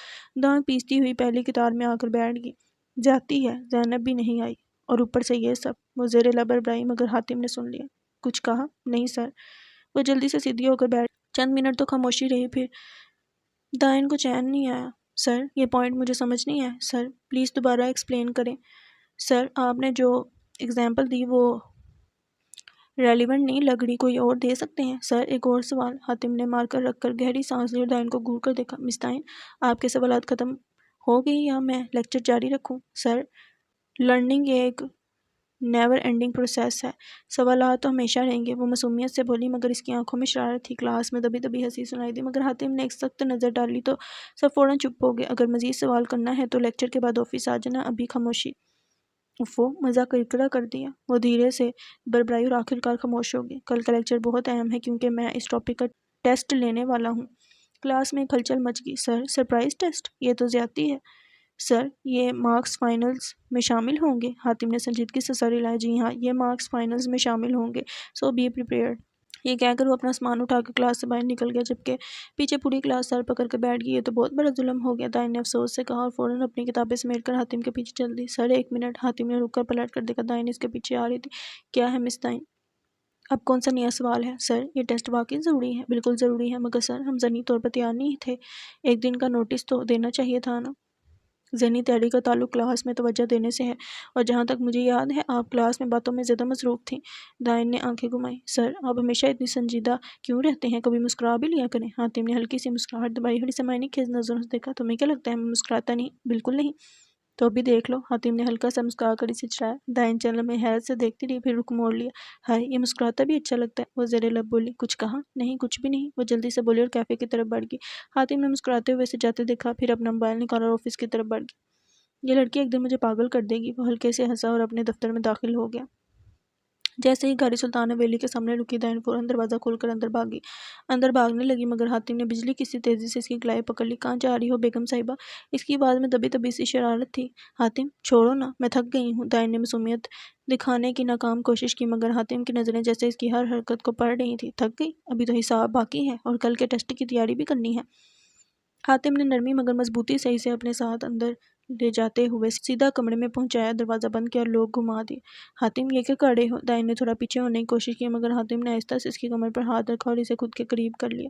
دانت پیستی ہوئی پہلی قطار میں آ کر بیٹھ گئی۔ جاتی ہے، زینب بھی نہیں آئی، اور اوپر سے یہ سب۔ وہ زیر لب بڑبڑائی، مگر حاتم نے سن لیا۔ کچھ کہا؟ نہیں سر۔ وہ جلدی سے سیدھی ہو کر بیٹھ۔ چند منٹ تو خاموشی رہی، پھر دائن کو چین نہیں آیا۔ سر، یہ پوائنٹ مجھے سمجھ نہیں آیا۔ سر پلیز دوبارہ ایکسپلین کریں۔ سر آپ نے جو اگزامپل دی وہ ریلیونٹ نہیں لگ رہی، کوئی اور دے سکتے ہیں؟ سر ایک اور سوال۔ حاتم نے مارکر رکھ کر گہری سانس لی اور دائن کو گھور کر دیکھا۔ مس دائن، آپ کے سوالات ختم ہو گئی یا میں لیکچر جاری رکھوں؟ سر لرننگ ایک نیور اینڈنگ پروسیس ہے، سوالات تو ہمیشہ رہیں گے، وہ معصومیت سے بولی، مگر اس کی آنکھوں میں شرارت تھی۔ کلاس میں دبی دبی ہنسی سنائی دی، مگر حاتم نے ایک سخت نظر ڈالی تو سب فوراً چپ ہو گئے۔ اگر مزید سوال کرنا ہے تو لیکچر کے بعد آفس آ جانا، ابھی خاموشی۔ وہ مزہ کرکرا کر دیا، وہ دھیرے سے بڑبڑائی اور آخر کار خاموش ہو گئی۔ کل کا لیکچر بہت اہم ہے کیونکہ میں اس ٹاپک کا ٹیسٹ لینے والا ہوں۔ کلاس میں ایک ہلچل مچ گئی۔ سر سرپرائز ٹیسٹ؟ یہ تو زیادتی ہے۔ سر یہ مارکس فائنلز میں شامل ہوں گے؟ حاتم نے سنجیدگی سے سر ہلایا۔ جی ہاں، یہ مارکس فائنلز میں شامل ہوں گے، سو بی پریپیئرڈ۔ یہ کہہ کر وہ اپنا سامان اٹھا کر کلاس سے باہر نکل گیا، جبکہ پیچھے پوری کلاس سر پکڑ کر بیٹھ گئی۔ یہ تو بہت بڑا ظلم ہو گیا، دائن نے افسوس سے کہا اور فوراً اپنی کتابیں سمیٹ کر حاتم کے پیچھے چل دی۔ سر ایک منٹ۔ حاتم نے رک کر پلٹ کر دیکھا، دائن اس کے پیچھے آ رہی تھی۔ کیا ہے مس دائن؟ اب کون سا نیا سوال ہے؟ سر یہ ٹیسٹ واقعی ضروری ہے؟ بالکل ضروری ہے، مگر سر ہم ذہنی طور پر تیار نہیں تھے، ایک دن کا نوٹس تو دینا چاہیے تھا نا۔ ذہنی تیاری کا تعلق کلاس میں توجہ دینے سے ہے، اور جہاں تک مجھے یاد ہے آپ کلاس میں باتوں میں زیادہ مصروف تھیں۔ دائن نے آنکھیں گھمائیں۔ سر، آپ ہمیشہ اتنی سنجیدہ کیوں رہتے ہیں؟ کبھی مسکرا بھی لیا کریں۔ حاتم نے ہلکی سی مسکراہٹ دبائی اور اسے معنی خیز نظروں سے دیکھا۔ تمہیں کیا لگتا ہے میں مسکراتا نہیں؟ بالکل نہیں۔ تو ابھی دیکھ لو۔ حاتم نے ہلکا سا مسکرا کر اسے چڑھایا۔ دائن چل میں حیرت سے دیکھتی رہی، پھر رخ موڑ لیا۔ ہائے، یہ مسکراتا بھی اچھا لگتا ہے۔ وہ زیر لب بولی۔ کچھ کہا؟ نہیں، کچھ بھی نہیں۔ وہ جلدی سے بولی اور کیفے کی طرف بڑھ گئی۔ حاتم نے مسکراتے ہوئے اسے جاتے دیکھا، پھر اپنا موبائل نکالا اور آفس کی طرف بڑھ گئی۔ یہ لڑکی ایک دن مجھے پاگل کر دے گی۔ وہ ہلکے سے ہنسا اور اپنے دفتر میں داخل ہو گیا۔ جیسے ہی گاڑی سلطان حویلی کے سامنے رکی، دائن فوراً دروازہ کھول کر اندر بھاگی۔ اندر بھاگنے لگی مگر حاتم نے بجلی کی سی تیزی سے اس کی کلائی پکڑ لی۔ کہاں جا رہی ہو بیگم صاحبہ؟ اس کی آواز میں دبی دبی سی شرارت تھی۔ حاتم، چھوڑو نا، میں تھک گئی ہوں۔ دائن نے معصومیت دکھانے کی ناکام کوشش کی مگر حاتم کی نظریں جیسے اس کی ہر حرکت کو پڑھ رہی تھیں۔ تھک گئی؟ ابھی تو حساب باقی ہے اور کل کے ٹیسٹ کی تیاری بھی کرنی ہے۔ حاتم نے نرمی مگر مضبوطی سے اسے اپنے ساتھ اندر لے جاتے ہوئے سیدھا کمرے میں پہنچایا، دروازہ بند کیا اور لوگ گھما دیے۔ حاتم، یہ کیا کر رہے ہو؟ دائن نے تھوڑا پیچھے ہونے کی کوشش کی مگر حاتم نے آہستہ سے اس کی کمر پر ہاتھ رکھا اور اسے خود کے قریب کر لیا۔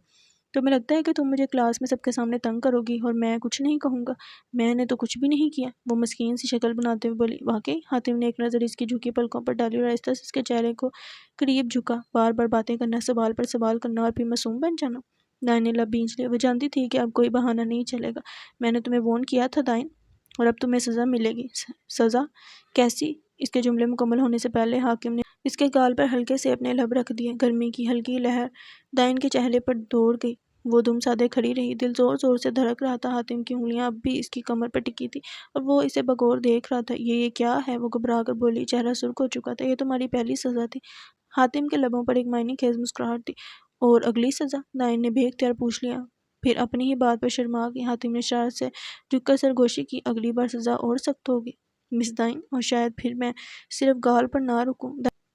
تمہیں لگتا ہے کہ تم مجھے کلاس میں سب کے سامنے تنگ کرو گی اور میں کچھ نہیں کہوں گا؟ میں نے تو کچھ بھی نہیں کیا، وہ مسکین سی شکل بناتے ہوئے بولی۔ واقعی؟ حاتم نے ایک نظر اس کی جھکی پلکوں پر ڈالی اور آہستہ سے اس کے چہرے کو قریب جھکا۔ بار بار باتیں کرنا، سوال پر سوال کرنا اور پھر معصوم بن جانا۔ دائن نے لب بھینچ لیا۔ وہ جانتی تھی کہ اب کوئی بہانہ نہیں چلے گا۔ میں نے تمہیں وارن کیا تھا دائن، اور اب تمہیں سزا ملے گی۔ سزا؟ کیسی؟ اس کے جملے مکمل ہونے سے پہلے حاکم نے اس کے گال پر ہلکے سے اپنے لب رکھ دیے۔ گرمی کی ہلکی لہر دائن کے چہرے پر دوڑ گئی۔ وہ دم سادے کھڑی رہی، دل زور زور سے دھڑک رہا تھا۔ حاتم کی انگلیاں اب بھی اس کی کمر پر ٹکی تھی اور وہ اسے بغور دیکھ رہا تھا۔ یہ کیا ہے؟ وہ گھبرا کر بولی، چہرہ سرخ ہو چکا تھا۔ یہ تمہاری پہلی سزا تھی۔ حاتم کے لبوں پر ایک معنی خیز مسکراہٹ تھی۔ اور اگلی سزا؟ دائن نے بے اختیار پوچھ لیا، پھر اپنی ہی بات پر شرما گئی۔ حاتم نے شرارت سے جھک کر سرگوشی کی۔ اگلی بار سزا اور سخت ہوگی مس دائن، اور شاید پھر میں صرف گال پر نہ رکوں۔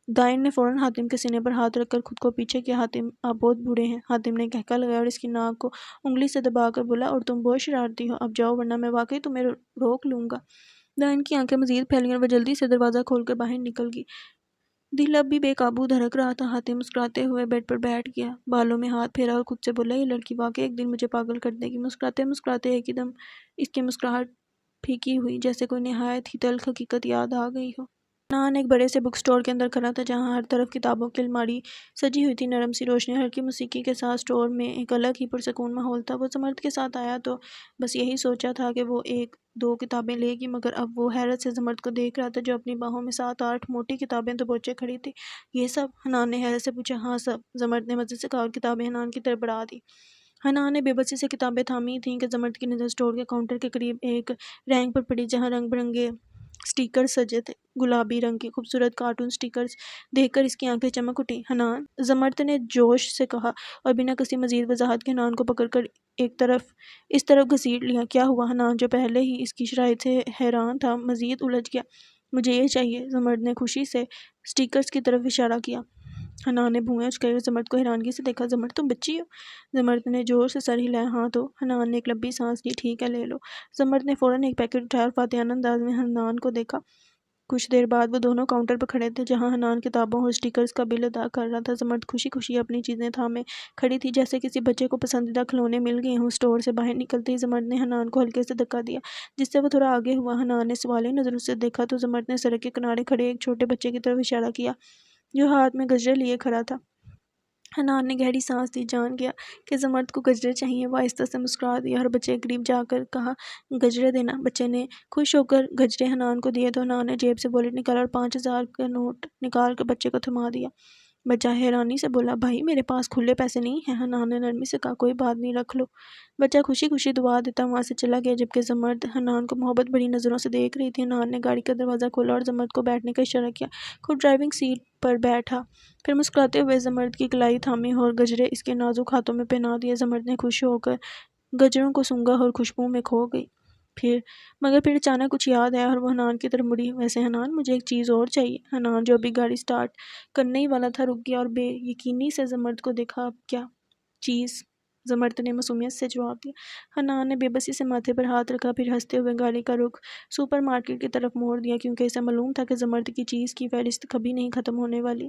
دائن نے فوراً حاتم کے سینے پر ہاتھ رکھ کر خود کو پیچھے کیا۔ حاتم، آپ بہت بوڑھے ہیں۔ حاتم نے کہکا لگایا اور اس کی ناک کو انگلی سے دبا کر بولا، اور تم بہت شرارتی ہو۔ اب جاؤ ورنہ میں واقعی تمہیں روک لوں گا۔ دائن کی آنکھیں مزید پھیلیں اور وہ جلدی سے دروازہ کھول کر باہر نکل گئی۔ دل اب بھی بے قابو دھڑک رہا تھا۔ حاتم مسکراتے ہوئے بیڈ پر بیٹھ گیا، بالوں میں ہاتھ پھیرا اور خود سے بولا، یہ لڑکی واقعی ایک دن مجھے پاگل کر دے گی۔ مسکراتے مسکراتے ایک ہی دم اس کی مسکراہٹ پھیکی ہوئی، جیسے کوئی نہایت ہی تلخ حقیقت یاد آ گئی ہو۔ حنان ایک بڑے سے بک سٹور کے اندر کھڑا تھا جہاں ہر طرف کتابوں کی الماری سجی ہوئی تھی۔ نرم سی روشنی اور ہلکی موسیقی کے ساتھ سٹور میں ایک الگ ہی پرسکون ماحول تھا۔ وہ زمرد کے ساتھ آیا تو بس یہی سوچا تھا کہ وہ ایک دو کتابیں لے گی، مگر اب وہ حیرت سے زمرد کو دیکھ رہا تھا جو اپنی باہوں میں 7-8 موٹی کتابیں دبوچے کھڑی تھی۔ یہ سب؟ حنان نے حیرت سے پوچھا۔ ہاں سب، زمرد نے مزے سے کہا اور کتابیں حنان کی طرف بڑھا دی۔ حنان نے بے بسی سے کتابیں تھامی تھیں کہ زمرد کی نظر سٹور کے کاؤنٹر کے قریب ایک رینک پر پڑی جہاں رنگ برنگے سٹیکرز سجے تھے۔ گلابی رنگ کے خوبصورت کارٹون سٹیکرز دیکھ کر اس کی آنکھیں چمک اٹھیں۔ حنان، زمرد نے جوش سے کہا اور بنا کسی مزید وضاحت کے حنان کو پکڑ کر اس طرف گھسیٹ لیا۔ کیا ہوا؟ حنان، جو پہلے ہی اس کی شرائط سے حیران تھا، مزید الجھ گیا۔ مجھے یہ چاہیے۔ زمرد نے خوشی سے سٹیکرز کی طرف اشارہ کیا۔ حنان نے بھویں اچکائی اور زمرد کو حیرانگی سے دیکھا۔ زمرد، تم بچی ہو؟ زمرد نے زور سے سر ہلایا۔ ہاں تو؟ حنان نے ایک لمبی سانس لی۔ ٹھیک ہے، لے لو۔ زمرد نے فوراً ایک پیکٹ اٹھایا اور فاتحانہ انداز میں حنان کو دیکھا۔ کچھ دیر بعد وہ دونوں کاؤنٹر پر کھڑے تھے جہاں حنان کتابوں اور سٹیکرز کا بل ادا کر رہا تھا۔ زمرد خوشی خوشی اپنی چیزیں تھامے کھڑی تھی جیسے کسی بچے کو پسندیدہ کھلونے مل گئے ہوں۔ سٹور سے باہر نکلتے ہی زمرد نے حنان کو ہلکے سے دھکا دیا جس سے وہ تھوڑا آگے ہوا۔ حنان نے سوالیہ نظروں سے دیکھا تو زمرد نے سڑک کے کنارے کھڑے ایک چھوٹے بچے کی طرف اشارہ کیا جو ہاتھ میں گجرے لیے کھڑا تھا۔ حنان نے گہری سانس لی، جان گیا کہ زمرد کو گجرے چاہیے۔ وہ آہستہ سے مسکرا دیا اور بچے کے قریب جا کر کہا، گجرے دینا۔ بچے نے خوش ہو کر گجرے حنان کو دیے تو حنان نے جیب سے والیٹ نکالا اور 5000 کا نوٹ نکال کر بچے کو تھما دیا۔ بچہ حیرانی سے بولا، بھائی میرے پاس کھلے پیسے نہیں ہیں۔ حنان نے نرمی سے کہا، کوئی بات نہیں، رکھ لو۔ بچہ خوشی خوشی دعا دیتا وہاں سے چلا گیا جبکہ زمرد حنان کو محبت بھری نظروں سے دیکھ رہی تھی۔ حنان نے گاڑی کا دروازہ کھولا اور زمرد کو بیٹھنے کا اشارہ کیا۔ خود ڈرائیونگ سیٹ پر بیٹھا، پھر مسکراتے ہوئے زمرد کی کلائی تھامی اور گجرے اس کے نازک ہاتھوں میں پہنا دیے۔ زمرد نے خوش ہو کر گجروں کو سونگھا اور خوشبو میں کھو گئی۔ مگر پھر اچانک کچھ یاد آیا اور وہ حنان کی طرف مڑی۔ ویسے حنان، مجھے ایک چیز اور چاہیے۔ حنان جو ابھی گاڑی سٹارٹ کرنے ہی والا تھا رک گیا اور بے یقینی سے زمرد کو دیکھا۔ اب کیا چیز؟ زمرد نے معصومیت سے جواب دیا۔ حنان نے بے بسی سے ماتھے پر ہاتھ رکھا، پھر ہنستے ہوئے گاڑی کا رخ سپر مارکیٹ کی طرف موڑ دیا کیونکہ اسے معلوم تھا کہ زمرد کی چیز کی فہرست کبھی نہیں ختم ہونے والی۔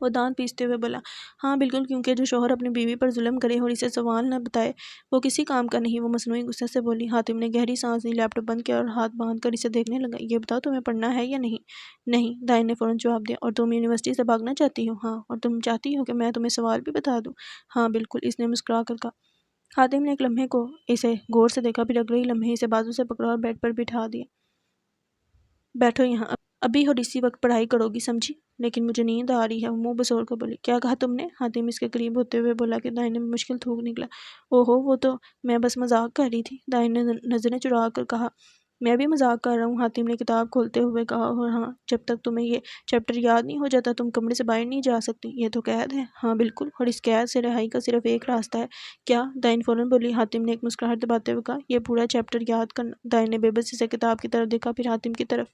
وہ دانت پیستے ہوئے بولا، ہاں بالکل، کیونکہ جو شوہر اپنی بیوی پر ظلم کرے اور اسے سوال نہ بتائے وہ کسی کام کا نہیں۔ وہ مصنوعی غصے سے بولی۔ حاتم نے گہری سانس لی، لیپ ٹاپ بند کیا اور ہاتھ باندھ کر اسے دیکھنے لگا۔ یہ بتاؤ تمہیں پڑھنا ہے یا نہیں؟ نہیں، دائن نے فوراً جواب دیا۔ اور تم یونیورسٹی سے بھاگنا چاہتی ہو؟ ہاں۔ اور تم چاہتی ہو کہ میں تمہیں سوال بھی بتا دوں؟ ہاں بالکل، اس نے مسکرا کر کہا۔ حاتم نے ایک لمحے کو اسے غور سے دیکھا، پھر اگلے ہی لمحے اسے بازو سے پکڑا اور بیڈ پر بٹھا دیا۔ بیٹھو یہاں، ابھی اور اسی وقت پڑھائی کرو گی، سمجھی؟ لیکن مجھے نیند آ رہی ہے، وہ منہ بسوڑ کر بولی۔ کیا کہا تم نے؟ حاتم اس کے قریب ہوتے ہوئے بولا کہ دائن نے مشکل تھوک نکلا۔ اوہو، وہ تو میں بس مذاق کر رہی تھی، دائن نے نظریں چرا کر کہا۔ میں بھی مذاق کر رہا ہوں، حاتم نے کتاب کھولتے ہوئے کہا۔ اور ہاں، جب تک تمہیں یہ چیپٹر یاد نہیں ہو جاتا تم کمرے سے باہر نہیں جا سکتی، یہ تو قید ہے۔ ہاں بالکل، اور اس قید سے رہائی کا صرف ایک راستہ ہے۔ کیا؟ دائن فوراً بولی۔ حاتم نے ایک مسکراہٹ دباتے ہوئے کہا، یہ پورا چیپٹر یاد کرنا۔ دائن نے بے بسی سے کتاب کی طرف دیکھا، پھر حاتم کی طرف۔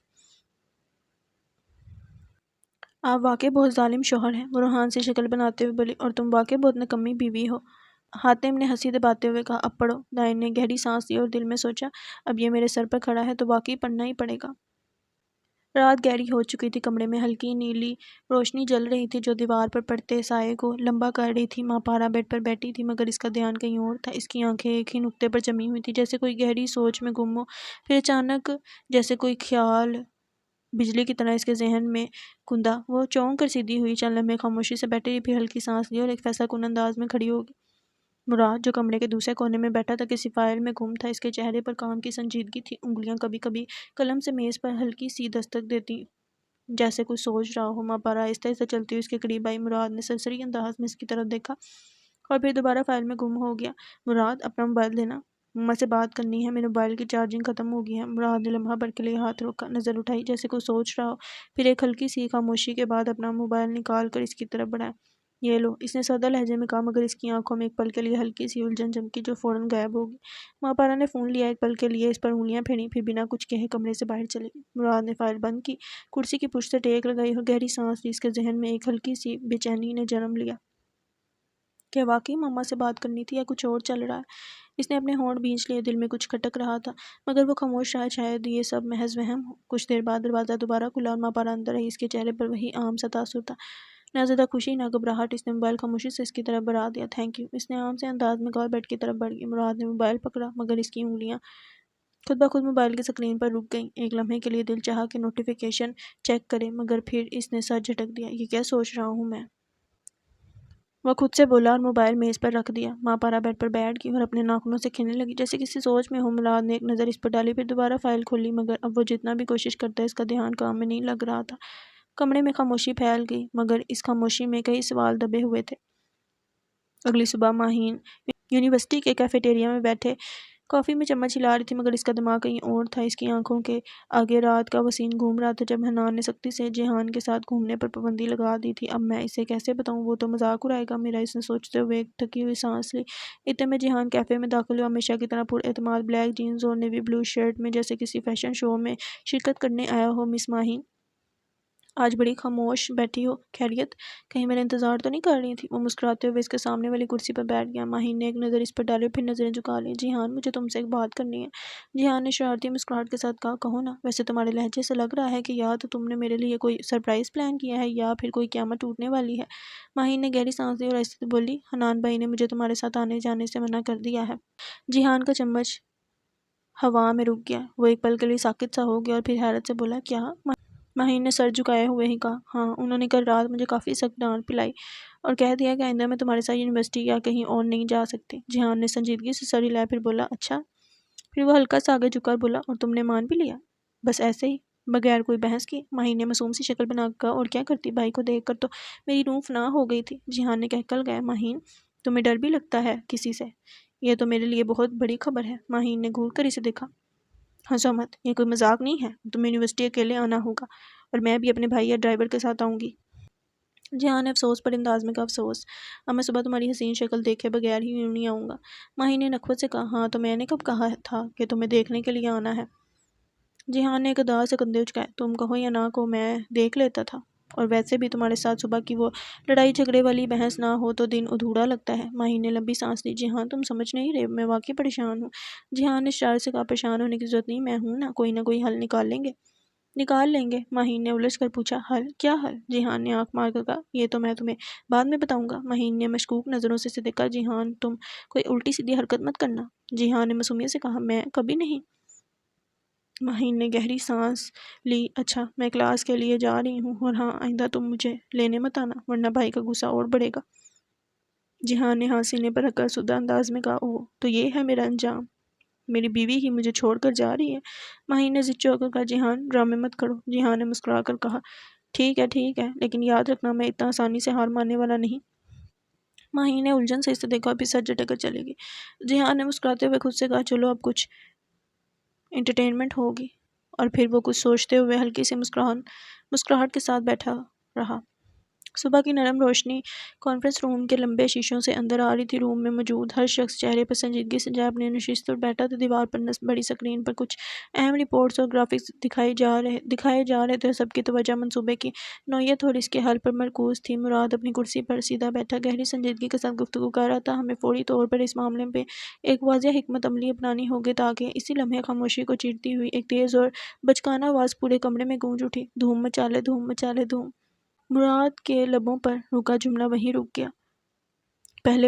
آپ واقعی بہت ظالم شوہر ہیں، وہ روحان سی شکل بناتے ہوئے بولی۔ اور تم واقعی بہت نکمی بیوی ہو، حاتم نے ہنسی دباتے ہوئے کہا۔ اب پڑھو۔ دائن نے گہری سانس لی اور دل میں سوچا، اب یہ میرے سر پر کھڑا ہے تو واقعی پڑھنا ہی پڑے گا۔ رات گہری ہو چکی تھی، کمرے میں ہلکی نیلی روشنی جل رہی تھی جو دیوار پر پڑتے سائے کو لمبا کر رہی تھی۔ ماں پارا بیڈ پر بیٹھی تھی مگر اس کا دھیان کہیں اور تھا۔ اس کی آنکھیں ایک ہی نقطے پر جمی ہوئی تھی، جیسے کوئی گہری سوچ میں گم ہو۔ پھر اچانک جیسے کوئی خیال بجلی کی طرح اس کے ذہن میں کوندا۔ وہ چونک کر سیدھی ہوئی، چند لمحے خاموشی سے بیٹھی رہی، پھر ہلکی سانس لی اور ایک فیصلہ کن انداز میں کھڑی ہوگی۔ مراد جو کمرے کے دوسرے کونے میں بیٹھا تھا کسی فائل میں گم تھا، اس کے چہرے پر کام کی سنجیدگی تھی، انگلیاں کبھی کبھی قلم سے میز پر ہلکی سی دستک دیتی جیسے کوئی سوچ رہا ہو۔ ماں پارا آہستہ آہستہ چلتی ہوئی اس کے قریب آئی۔ مراد نے سرسری انداز میں اس کی طرف دیکھا اور پھر دوبارہ فائل میں گم ہو گیا۔ مراد، اپنا موبائل دینا، مما سے بات کرنی ہے، میرے موبائل کی چارجنگ ختم ہو گئی ہے۔ مراد نے لمحہ بھر کے لیے ہاتھ روکا، نظر اٹھائی جیسے کوئی سوچ رہا ہو، پھر ایک ہلکی سی خاموشی کے بعد اپنا موبائل نکال کر اس کی طرف بڑھایا۔ یہ لو، اس نے سادہ لہجے میں کہا، مگر اس کی آنکھوں میں ایک پل کے لیے ہلکی سی الجھن چمکی جو فوراً غائب ہوگی۔ ماں پارا نے فون لیا، ایک پل کے لیے اس پر انگلیاں پھیری، پھر بنا کچھ کہے کمرے سے باہر چلی گئی۔ مراد نے فائل بند کی، کرسی کی پشت سے ٹیک لگائی اور گہری سانس لی۔ اس کے ذہن میں ایک ہلکی سی بے چینی نے جنم لیا کہ واقعی ماما سے بات کرنی تھی یا کچھ اور چل رہا ہے۔ اس نے اپنے ہونٹ بھینچ لیے، دل میں کچھ کھٹک رہا تھا مگر وہ خاموش رہا، شاید یہ سب محض وہم ہو۔ کچھ دیر بعد دروازہ دوبارہ کھلا اور ماں پارا اندر آئی، اس کے چہرے پر وہی عام سا تاثر تھا، نہ زیادہ خوشی نہ گھبراہٹ۔ اس نے موبائل خاموشی سے اس کی طرف بڑھا دیا۔ تھینک یو، اس نے عام سے انداز میں کہا اور بیڈ کی طرف بڑھ گئی۔ مراد نے موبائل پکڑا مگر اس کی انگلیاں خود بخود موبائل کی سکرین پر رک گئیں۔ ایک لمحے کے لیے دل چاہا کہ نوٹیفیکیشن چیک کرے مگر پھر اس نے سر جھٹک دیا۔ یہ کیا سوچ رہا ہوں میں؟ وہ خود سے بولا اور موبائل میز پر رکھ دیا۔ ماں پارا بیڈ پر بیٹھ گئی اور اپنے ناخنوں سے کھیلنے لگی جیسے کسی سوچ میں ہو۔ مراد نے ایک نظر اس پر ڈالی، پھر دوبارہ فائل کھولی مگر اب وہ جتنا بھی کوشش کرتا اس کا دھیان کام میں نہیں لگ رہا تھا۔ کمرے میں خاموشی پھیل گئی مگر اس خاموشی میں کئی سوال دبے ہوئے تھے۔ اگلی صبح ماہین یونیورسٹی کے کیفیٹیریا میں بیٹھے کافی میں چمچ ہلا رہی تھی مگر اس کا دماغ کہیں اور تھا۔ اس کی آنکھوں کے آگے رات کا وہ سین گھوم رہا تھا جب حنان نے سختی سے جیہان کے ساتھ گھومنے پر پابندی لگا دی تھی۔ اب میں اسے کیسے بتاؤں، وہ تو مذاق اڑائے گا میرا، اس نے سوچتے ہوئے ایک تھکی ہوئی سانس لی۔ اتنے میں جیہان کیفے میں داخل ہوا، ہمیشہ کی طرح پر اعتماد بلیک جینز اور نیوی بلو شرٹ میں، جیسے کسی فیشن شو میں شرکت کرنے آیا ہو۔ مس ماہین، آج بڑی خاموش بیٹھی ہو، خیریت؟ کہیں میرا انتظار تو نہیں کر رہی تھی؟ وہ مسکراتے ہوئے اس کے سامنے والی کرسی پر بیٹھ گیا۔ ماہین نے ایک نظر اس پر ڈالی اور پھر نظریں جھکا لی۔ جیہان، مجھے تم سے ایک بات کرنی ہے۔ جیہان نے شرارتی مسکراہٹ کے ساتھ کہا، کہو نا، ویسے تمہارے لہجے سے لگ رہا ہے کہ یا تو تم نے میرے لیے کوئی سرپرائز پلان کیا ہے یا پھر کوئی قیامت ٹوٹنے والی ہے۔ ماہین نے گہری سانس لی اور ایسے سے بولی، حنان بھائی نے مجھے تمہارے ساتھ آنے جانے سے منع کر دیا ہے۔ جیہان کا چمچ ہوا میں رک گیا، وہ ایک پل کے لیے ساکت سا ہو گیا اور پھر حیرت سے بولا، کیا؟ ماہین نے سر جھکائے ہوئے ہی کہا، ہاں، انہوں نے کل رات مجھے کافی سخت ڈانٹ پلائی اور کہہ دیا کہ آئندہ میں تمہارے ساتھ یونیورسٹی یا کہیں اور نہیں جا سکتی۔ جیہان نے سنجیدگی سے سر ہلایا، پھر بولا، اچھا؟ پھر وہ ہلکا سا آگے جھکا اور بولا، اور تم نے مان بھی لیا؟ بس ایسے ہی، بغیر کوئی بحث کی؟ ماہین نے معصوم سی شکل بنا کر کہا، اور کیا کرتی، بھائی کو دیکھ کر تو میری روح فنا ہو گئی تھی۔ جیہان نے کہہ گیا، ماہین، تمہیں ڈر بھی لگتا ہے کسی سے؟ یہ تو میرے لیے بہت بڑی خبر ہے۔ ماہین نے گھور کر اسے دیکھا، ہنسو مت، یہ کوئی مذاق نہیں ہے، تمہیں یونیورسٹی اکیلے آنا ہوگا اور میں بھی اپنے بھائی یا ڈرائیور کے ساتھ آؤں گی۔ جہاں نے افسوس پر انداز میں کہا، افسوس؟ اب میں صبح تمہاری حسین شکل دیکھے بغیر ہی یوں نہیں آؤں گا۔ ماہی نے نخوت سے کہا، ہاں تو میں نے کب کہا تھا کہ تمہیں دیکھنے کے لیے آنا ہے؟ جہاں نے ایک ادا سے کندھے اچکائے، تم کہو یا نہ کہو میں دیکھ لیتا تھا، اور ویسے بھی تمہارے ساتھ صبح کی وہ لڑائی جھگڑے والی بحث نہ ہو تو دن ادھورا لگتا ہے۔ ماہی نے لمبی سانس لی، جہاں تم سمجھ نہیں رہے، میں واقعی پریشان ہوں۔ جہاں نے اشارے سے کہا، پریشان ہونے کی ضرورت نہیں، میں ہوں نا، کوئی نہ کوئی حل نکال لیں گے۔ نکال لیں گے، ماہین نے الجھ کر پوچھا۔ حل؟ کیا حل؟ جیحان نے آنکھ مار کر کہا۔ یہ تو میں تمہیں بعد میں بتاؤں گا۔ ماہین نے مشکوک نظروں سے دیکھا۔ جیحان تم کوئی الٹی سیدھی حرکت مت کرنا۔ جیحان نے معصومیت سے کہا۔ میں کبھی نہیں۔ ماہین نے گہری سانس لی۔ اچھا میں کلاس کے لیے جا رہی ہوں، اور ہاں آئندہ تم مجھے لینے مت آنا ورنہ بھائی کا غصہ اور بڑھے گا۔ جیحان نے ہاتھ سینے پر رکھ کر سدھا انداز میں کہا۔ اوہ تو یہ ہے میرا انجام، میری بیوی ہی مجھے چھوڑ کر جا رہی ہے۔ ماہین نے ضد چوڑ کر کہا۔ جیحان ڈرامے مت کرو۔ جیحان نے مسکرا کر کہا۔ ٹھیک ہے لیکن یاد رکھنا میں اتنا آسانی سے ہار ماننے والا نہیں۔ ماہین نے الجھن سے اسے دیکھا اور پھر سر جھٹک کر چلی گئی۔ جیحان نے مسکراتے ہوئے خود سے کہا۔ چلو اب کچھ انٹرٹینمنٹ ہوگی، اور پھر وہ کچھ سوچتے ہوئے ہلکی سی مسکراہٹ کے ساتھ بیٹھا رہا۔ صبح کی نرم روشنی کانفرنس روم کے لمبے شیشوں سے اندر آ رہی تھی۔ روم میں موجود ہر شخص چہرے پر سنجیدگی سے جائے اپنی نشست پر بیٹھا تھا۔ دیوار پر نصب بڑی سکرین پر کچھ اہم رپورٹس اور گرافکس دکھائے جا رہے تھے، اور سب کی توجہ منصوبے کی نوعیت اور اس کے حل پر مرکوز تھی۔ مراد اپنی کرسی پر سیدھا بیٹھا گہری سنجیدگی کے ساتھ گفتگو کر رہا تھا۔ ہمیں فوری طور پر اس معاملے پہ ایک واضح حکمت عملی اپنانی ہوگی تاکہ اسی لمحے خاموشی کو چیرتی ہوئی ایک تیز اور بچکانہ آواز پورے کمرے میں گونج اٹھی۔ دھوم مچا لے، دھوم مچا لے، دھوم۔ مراد کے لبوں پر رکا جملہ وہیں رک گیا۔ پہلے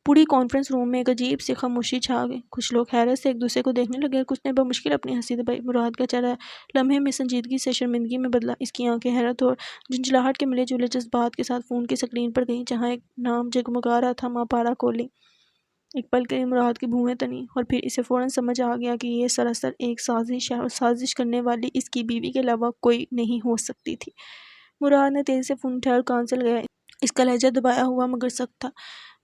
پوری کانفرنس روم میں ایک عجیب سی خاموشی چھا گئی۔ کچھ لوگ حیرت سے ایک دوسرے کو دیکھنے لگے اور کچھ نے بمشکل اپنی ہنسی دبائی۔ مراد کا چہرہ لمحے میں سنجیدگی سے شرمندگی میں بدلا۔ اس کی آنکھیں حیرت اور جھنجھلاہٹ کے ملے جلے جذبات کے ساتھ فون کی سکرین پر گئیں جہاں ایک نام جگمگا رہا تھا۔ ماں پارا کولی۔ ایک پل کے لیے مراد کی بھویں تنی، اور پھر اسے فوراً سمجھ آ گیا کہ یہ سراسر ایک سازش ہے، اور سازش کرنے والی اس کی بیوی کے علاوہ کوئی نہیں ہو سکتی تھی۔ مراد نے تیزی سے فون اٹھایا اور کان سے لگایا۔ اس کا لہجہ دبایا ہوا مگر سخت تھا۔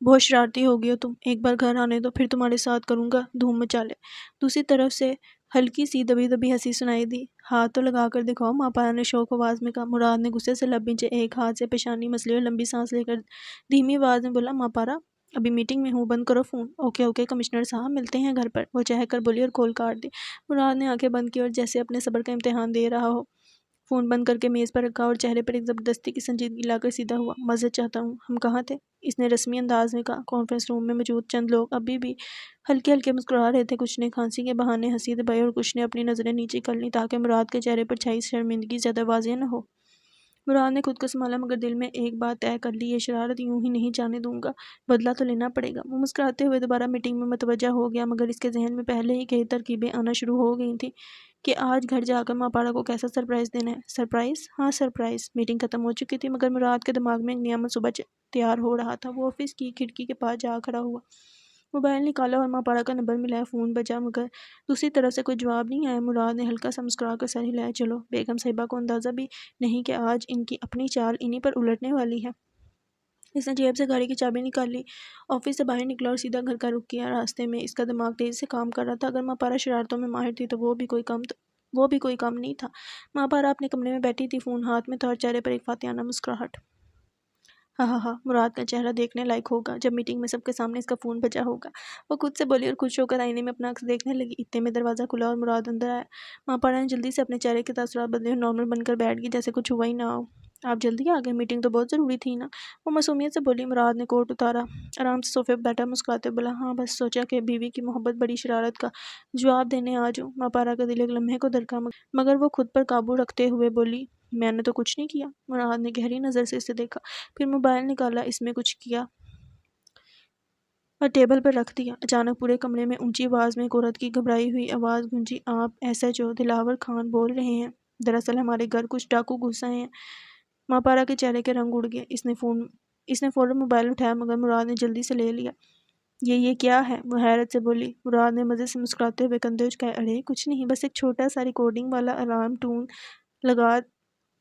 بہت شرارتی ہو گئی ہو تم، ایک بار گھر آنے دو پھر تمہارے ساتھ کروں گا دھوم مچا لے۔ دوسری طرف سے ہلکی سی دبی دبی ہنسی سنائی دی۔ ہاتھ تو لگا کر دکھاؤ، ماں پارا نے شوق آواز میں کہا۔ مراد نے غصے سے لب بھینچے، ایک ہاتھ سے پیشانی مسلی اور لمبی سانس لے کر دھیمی آواز میں بولا۔ ماں پارا ابھی میٹنگ میں ہوں، بند کرو فون۔ اوکے کمشنر صاحب ملتے ہیں گھر پر، وہ چہک کر بولی اور کال کاٹ دی۔ مراد نے آنکھیں بند کی اور جیسے اپنے صبر کا امتحان دے رہا ہو فون بند کر کے میز پر رکھا اور چہرے پر ایک زبردستی کی سنجیدگی لا کر سیدھا ہوا۔ معذرت چاہتا ہوں، ہم کہاں تھے؟ اس نے رسمی انداز میں کہا۔ کانفرنس روم میں موجود چند لوگ ابھی بھی ہلکے مسکرا رہے تھے۔ کچھ نے کھانسی کے بہانے ہنسی دبائی اور کچھ نے اپنی نظریں نیچی کر لیں تاکہ مراد کے چہرے پر چھائی شرمندگی زیادہ واضح نہ ہو۔ مراد نے خود کو سنبھالا مگر دل میں ایک بات طے کر لی، یہ شرارت یوں ہی نہیں جانے دوں گا، بدلہ تو لینا پڑے گا۔ وہ مسکراتے ہوئے دوبارہ میٹنگ میں متوجہ ہو گیا مگر اس کے ذہن میں پہلے ہی کئی ترکیبیں آنا شروع ہو گئی تھیں کہ آج گھر جا کر ماں پارا کو کیسا سرپرائز دینا ہے۔ سرپرائز؟ ہاں سرپرائز۔ میٹنگ ختم ہو چکی تھی مگر مراد کے دماغ میں ایک نیا منصوبہ تیار ہو رہا تھا۔ وہ آفس کی کھڑکی کے پاس جا کھڑا ہوا، موبائل نکالا اور ماں پارا کا نمبر ملایا۔ فون بجا مگر دوسری طرف سے کوئی جواب نہیں آیا۔ مراد نے ہلکا سا مسکرا کر سر ہلایا۔ چلو بیگم صاحبہ کو اندازہ بھی نہیں کہ آج ان کی اپنی چال انہی پر الٹنے والی ہے۔ اس نے جیب سے گاڑی کی چابی نکالی، آفس سے باہر نکلا اور سیدھا گھر کا رخ کیا۔ راستے میں اس کا دماغ تیزی سے کام کر رہا تھا۔ اگر ماں پارا شرارتوں میں ماہر تھی تو وہ بھی کوئی کم نہیں تھا۔ ماں پارا اپنے کمرے میں بیٹھی تھی، فون ہاتھ میں تھا اور چہرے پر ایک فاتحانہ مسکراہٹ۔ ہاں مراد کا چہرہ دیکھنے لائق ہوگا جب میٹنگ میں سب کے سامنے اس کا فون بجا ہوگا، وہ خود سے بولی اور خوش ہو کر آئینے میں اپنا عکس دیکھنے لگی۔ اتنے میں دروازہ کھلا اور مراد اندر آیا۔ ماں پارا نے جلدی سے اپنے چہرے کے تاثرات بدلے اور نارمل بن کر بیٹھ گئی جیسے کچھ ہوا ہی نہ ہو۔ آپ جلدی آ گئے، میٹنگ تو بہت ضروری تھی نا، وہ معصومیت سے بولی۔ مراد نے کوٹ اتارا، آرام سے صوفے پر بیٹھا مسکراتے بولا۔ ہاں بس سوچا کہ بیوی کی محبت بڑی شرارت کا جواب دینے آ جاؤں۔ ماں پارا کا دل ایک لمحے کو دھڑکا مگر وہ خود پر قابو رکھتے ہوئے بولی۔ میں نے تو کچھ نہیں کیا۔ مراد نے گہری نظر سے اسے دیکھا، پھر موبائل نکالا، اس میں کچھ کیا اور ٹیبل پر رکھ دیا۔ اچانک پورے کمرے میں اونچی آواز میں ایک عورت کی گھبرائی ہوئی آواز گونجی۔ آپ SHO دلاور خان بول رہے ہیں؟ دراصل ہمارے گھر کچھ ڈاکو گھس آئے ہیں۔ ماں پارا کے چہرے کے رنگ اڑ گئے۔ اس نے فوراً موبائل اٹھایا مگر مراد نے جلدی سے لے لیا۔ یہ کیا ہے؟ وہ حیرت سے بولی۔ مراد نے مزے سے مسکراتے ہوئے کندھے اچکائے۔ ارے کچھ نہیں، بس ایک چھوٹا سا ریکارڈنگ والا الارم ٹون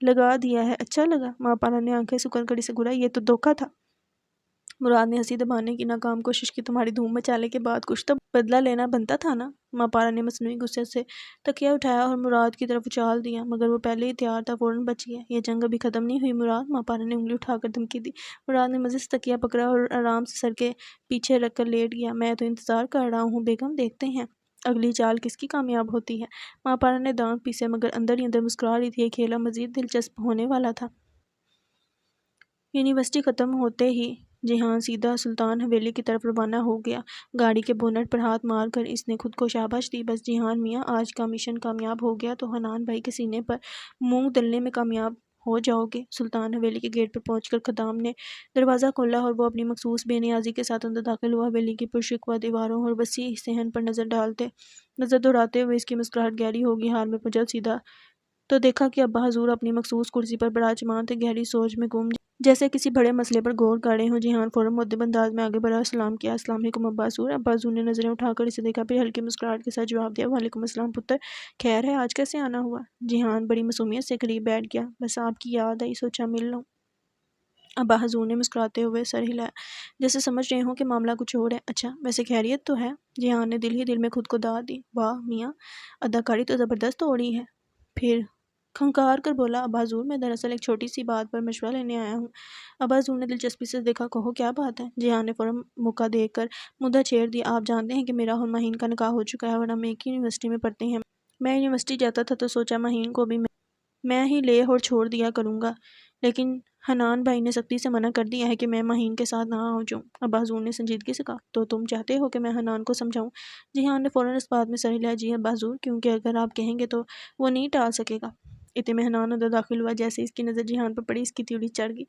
لگا دیا ہے، اچھا لگا؟ ماں پارا نے آنکھیں سکڑ کر اسے گھورا۔ یہ تو دھوکہ تھا۔ مراد نے ہنسی دبانے کی ناکام کوشش کی۔ تمہاری دھوم مچالے کے بعد کچھ تو بدلہ لینا بنتا تھا نا؟ ماں پارا نے مصنوعی غصے سے تکیہ اٹھایا اور مراد کی طرف اچھال دیا مگر وہ پہلے ہی تیار تھا، فوراً بچ گیا۔ یہ جنگ ابھی ختم نہیں ہوئی مراد، ماں پارا نے انگلی اٹھا کر دھمکی دی۔ مراد نے مزے سے تکیہ پکڑا اور آرام سے سر کے پیچھے رکھ کر لیٹ گیا۔ میں تو انتظار کر رہا ہوں بیگم، دیکھتے ہیں اگلی چال کس کی کامیاب ہوتی ہے۔ ماں پارا نے دانت پیسے مگر اندر ہی اندر مسکرا رہی تھی۔ یہ کھیل اب مزید دلچسپ ہونے والا تھا۔ یونیورسٹی ختم ہوتے ہی جہان سیدھا سلطان حویلی کی طرف روانہ ہو گیا۔ گاڑی کے بونٹ پر ہاتھ مار کر اس نے خود کو شاباش دی۔ بس جہان میاں، آج کا مشن کامیاب ہو گیا تو حنان بھائی کے سینے پر مونگ دلنے میں کامیاب ہو جاؤ گے۔ سلطان حویلی کے گیٹ پر پہنچ کر خدام نے دروازہ کھولا اور وہ اپنی مخصوص بے نیازی کے ساتھ اندر داخل ہوا۔ حویلی کی پرشکوہ دیواروں اور وسیع صحن پر نظر دوڑاتے ہوئے اس کی مسکراہٹ گہری ہوگی۔ حال میں پہنچا سیدھا تو دیکھا کہ ابا حضور اپنی مخصوص کرسی پر براجمان تھے، گہری سوچ میں گم، جیسے کسی بڑے مسئلے پر غور کر رہے ہوں۔ جہان فوراً مؤدب انداز میں آگے بڑھا اور سلام کیا۔ السلام علیکم ابا حضور۔ ابا حضور نے نظریں اٹھا کر اسے دیکھا، پھر ہلکی مسکراہٹ کے ساتھ جواب دیا، وعلیکم السلام پتر، خیر ہے، آج کیسے آنا ہوا؟ جہان بڑی معصومیت سے قریب بیٹھ گیا۔ بس آپ کی یاد آئی، سوچا مل لوں۔ ابا حضور نے مسکراتے ہوئے سر ہلایا، جیسے سمجھ رہے ہوں کہ معاملہ کچھ اور ہے۔ اچھا، ویسے خیریت تو ہے؟ جہان نے دل ہی دل میں خود کو داد دی۔ واہ میاں، اداکاری تو زبردست ہو رہی ہے۔ پھر کھنکار کر بولا، ابا حضور میں دراصل ایک چھوٹی سی بات پر مشورہ لینے آیا ہوں۔ ابا حضور نے دلچسپی سے دیکھا، کہو کیا بات ہے؟ جہان نے فوراً موقع دے کر مدعا چھیڑ دیا، آپ جانتے ہیں کہ میرا اور مہین کا نکاح ہو چکا ہے اور ہم ایک ہی یونیورسٹی میں پڑھتے ہیں۔ میں یونیورسٹی جاتا تھا تو سوچا مہین کو بھی میں ہی لے اور چھوڑ دیا کروں گا، لیکن حنان بھائی نے سختی سے منع کر دیا ہے کہ میں مہین کے ساتھ نہ آؤں جاؤں۔ ابا حضور نے سنجیدگی سے کہا، تو تم چاہتے ہو کہ میں حنان کو سمجھاؤں؟ جہان نے فوراً اس بات میں سر ہلایا، جی ابا حضور، کیونکہ اگر آپ کہیں گے تو وہ نہیں ٹال سکے گا۔ اتنے میں حنان اندر داخل ہوا۔ جیسے اس کی نظر جہان پر پڑی، اس کی تیوری چڑھ گئی۔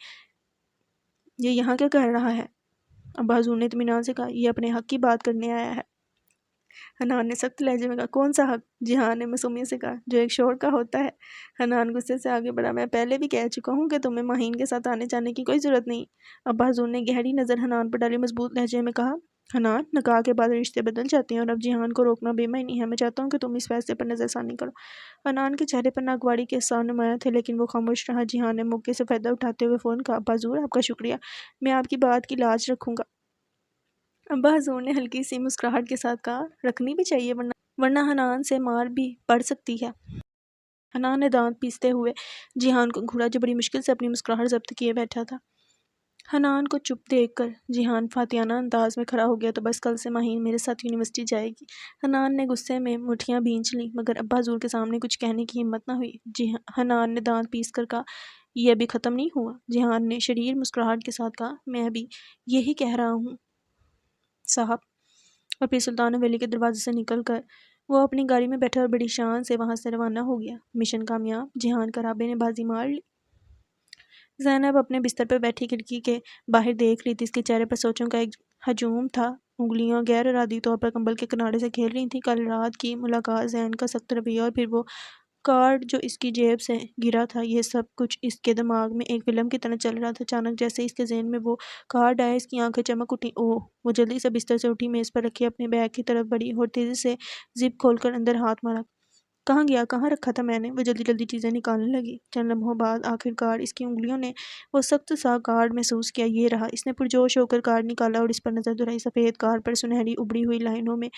یہ یہاں کیا کر رہا ہے؟ ابا حضور نے اطمینان سے کہا، یہ اپنے حق کی بات کرنے آیا ہے۔ حنان نے سخت لہجے میں کہا، کون سا حق؟ جہان نے معصومیت سے کہا، جو ایک شوہر کا ہوتا ہے۔ حنان غصے سے آگے بڑھا، میں پہلے بھی کہہ چکا ہوں کہ تمہیں مہین کے ساتھ آنے جانے کی کوئی ضرورت نہیں۔ ابا حضور نے گہری نظر حنان پر ڈالی، مضبوط لہجے میں کہا، حنان، نکاح کے بعد رشتے بدل جاتے ہیں اور اب جہان کو روکنا بے معنی ہے۔ میں چاہتا ہوں کہ تم اس فیصلے پر نظر ثانی کرو۔ حنان کے چہرے پر ناگواری کے آثار نمایاں تھے، لیکن وہ خاموش رہا۔ جہان نے موقع سے فائدہ اٹھاتے ہوئے فوراً کہا، ابا حضور آپ کا شکریہ، میں آپ کی بات کی لاج رکھوں گا۔ ابا حضور نے ہلکی سی مسکراہٹ کے ساتھ کہا، رکھنی بھی چاہیے، ورنہ حنان سے مار بھی پڑ سکتی ہے۔ حنان نے دانت پیستے ہوئے جہان کو گھورا، جو بڑی مشکل سے اپنی مسکراہٹ ضبط کیے بیٹھا تھا۔ حنان کو چپ دیکھ کر جہان فاتحانہ انداز میں کھڑا ہو گیا، تو بس کل سے مہین میرے ساتھ یونیورسٹی جائے گی۔ حنان نے غصے میں مٹھیاں بھینچ لیں، مگر ابا حضور کے سامنے کچھ کہنے کی ہمت نہ ہوئی۔ حنان نے دانت پیس کر کہا، یہ ابھی ختم نہیں ہوا۔ جہان نے شریر مسکراہٹ کے ساتھ کہا، میں ابھی یہی کہہ رہا ہوں صاحب۔ اور پھر سلطان حویلی کے دروازے سے نکل کر وہ اپنی گاڑی میں بیٹھا اور بڑی شان سے وہاں سے روانہ ہو گیا۔ مشن کامیاب، جہان کا رابع نے بازی مار لی۔ زینب اپنے بستر پر بیٹھی کھڑکی کے باہر دیکھ رہی تھی، اس کے چہرے پر سوچوں کا ایک ہجوم تھا، انگلیاں غیر ارادی طور پر کمبل کے کنارے سے کھیل رہی تھیں۔ کل رات کی ملاقات، زین کا سخت رویہ اور پھر وہ کارڈ جو اس کی جیب سے گرا تھا، یہ سب کچھ اس کے دماغ میں ایک فلم کی طرح چل رہا تھا۔ اچانک جیسے اس کے ذہن میں وہ کارڈ آیا، اس کی آنکھیں چمک اٹھیں۔ اوہ! وہ جلدی سے بستر سے اٹھی، میز پر رکھے اپنے بیگ کی طرف بڑھی اور تیزی سے زپ کھول کر اندر ہاتھ مارا۔ کہاں گیا؟ کہاں رکھا تھا میں نے؟ وہ جلدی جلدی چیزیں نکالنے لگی۔ چند لمحوں بعد آخر کار اس کی انگلیوں نے وہ سخت سا کارڈ محسوس کیا۔ یہ رہا۔ اس نے پرجوش ہو کر کارڈ نکالا اور اس پر نظر دہرائی۔ سفید کارڈ پر سنہری ابڑی ہوئی لائنوں میں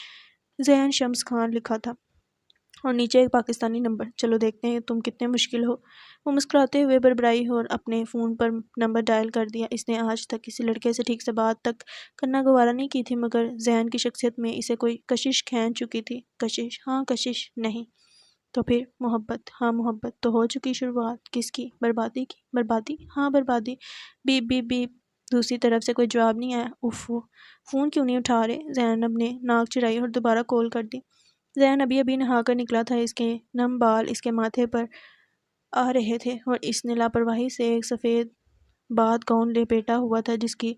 زین شمس خان لکھا تھا اور نیچے ایک پاکستانی نمبر۔ چلو دیکھتے ہیں تم کتنے مشکل ہو۔ وہ مسکراتے ہوئے بڑبڑائی اور اپنے فون پر نمبر ڈائل کر دیا۔ اس نے آج تک کسی لڑکے سے ٹھیک سے بات تک کرنا گوارا نہیں کی تھی، مگر زین کی شخصیت میں اسے کوئی کشش کھینچ چکی تھی۔ کشش؟ ہاں کشش نہیں تو پھر محبت؟ ہاں محبت تو ہو چکی شروعات۔ کس کی؟ بربادی کی۔ بربادی؟ ہاں بربادی۔ Beep beep beep. دوسری طرف سے کوئی جواب نہیں آیا۔ اف، وہ فون کیوں نہیں اٹھا رہے؟ زینب نے ناک چڑھائی اور دوبارہ کال کر دی۔ زین ابھی نہا کر نکلا تھا، اس کے نم بال اس کے ماتھے پر آ رہے تھے اور اس نے لاپرواہی سے ایک سفید بات گاؤن لپیٹا ہوا تھا، جس کی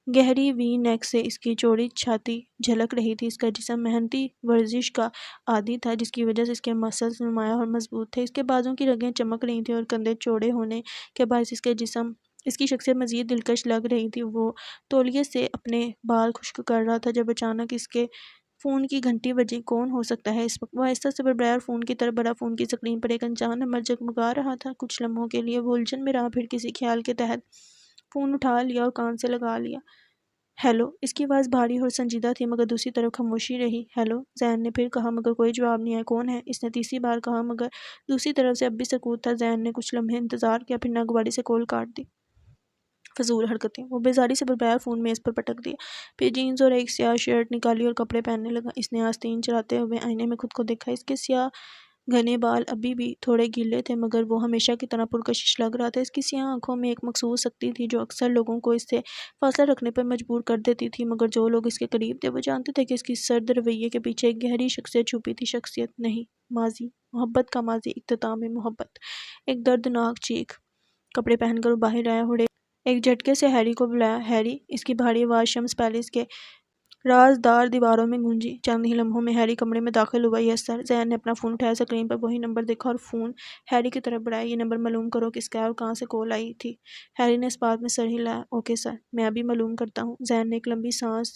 گہری وی نیک سے اس کی چوڑی چھاتی جھلک رہی تھی۔ اس کا جسم محنتی ورزش کا عادی تھا، جس کی وجہ سے اس کے مسلز نمایاں اور مضبوط تھے۔ اس کے بازوں کی رگیں چمک رہی تھیں اور کندھے چوڑے ہونے کے باعث اس کی شخصیت مزید دلکش لگ رہی تھی۔ وہ تولیے سے اپنے بال خشک کر رہا تھا جب اچانک اس کے فون کی گھنٹی بجی۔ کون ہو سکتا ہے اس وقت؟ وہ آہستہ سے بڑبڑایا اور فون کی طرف بڑھا۔ فون کی سکرین پر ایک انجان نمبر جگمگا رہا تھا۔ کچھ لمحوں کے لیے وہ الجھن میں رہا، پھر کسی خیال کے تحت فون اٹھا لیا اور کان سے لگا لیا۔ ہیلو؟ اس کی آواز بھاری اور سنجیدہ تھی، مگر دوسری طرف خاموشی رہی۔ ہیلو؟ زین نے پھر کہا، مگر کوئی جواب نہیں آیا۔ کون ہے؟ اس نے تیسری بار کہا، مگر دوسری طرف سے اب بھی سکوت تھا۔ زین نے کچھ لمحے انتظار کیا، پھر ناگواری سے کال کاٹ دی۔ فضول حرکتیں۔ وہ بیزاری سے بڑبڑایا اور فون میز پر پٹک دیا۔ پھر جینز اور ایک سیاہ شرٹ نکالی اور کپڑے پہننے لگا۔ اس نے آستین چلاتے ہوئے آئینے میں خود کو دیکھا۔ اس کے سیاہ گھنے بال ابھی بھی تھوڑے گیلے تھے مگر وہ ہمیشہ کی طرح پرکشش لگ رہا تھا۔ اس کی سیاہ آنکھوں میں ایک مخصوص سختی تھی جو اکثر لوگوں کو اس سے فاصلہ رکھنے پر مجبور کر دیتی تھی، مگر جو لوگ اس کے قریب تھے وہ جانتے تھے کہ اس کی سرد رویے کے پیچھے ایک گہری شخصیت چھپی تھی۔ شخصیت نہیں، ماضی، محبت کا ماضی، اختتام محبت۔ ایک دردناک چیخ۔ کپڑے پہن کر وہ باہر آیا اور ایک جھٹکے سے ہیری کو بلایا۔ ہیری! اس کی بھاری آواز شمس پیلس کے رازدار دیواروں میں گونجی۔ چند ہی لمحوں میں ہیری کمرے میں داخل ہوا۔ یس سر۔ زین نے اپنا فون اٹھایا، اسکرین پر وہی نمبر دیکھا اور فون ہیری کی طرف بڑھایا۔ یہ نمبر معلوم کرو کس کا ہے اور کہاں سے کال آئی تھی۔ ہیری نے اس بات میں سر ہلایا۔ اوکے سر، میں ابھی معلوم کرتا ہوں۔ زین نے ایک لمبی سانس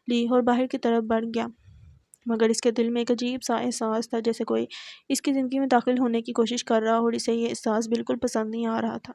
لی اور باہر کی طرف بڑھ گیا، مگر اس کے دل میں ایک عجیب سا احساس تھا جیسے کوئی اس کی زندگی میں داخل ہونے کی کوشش کر رہا ہو اور اسے یہ احساس بالکل پسند نہیں آ رہا تھا۔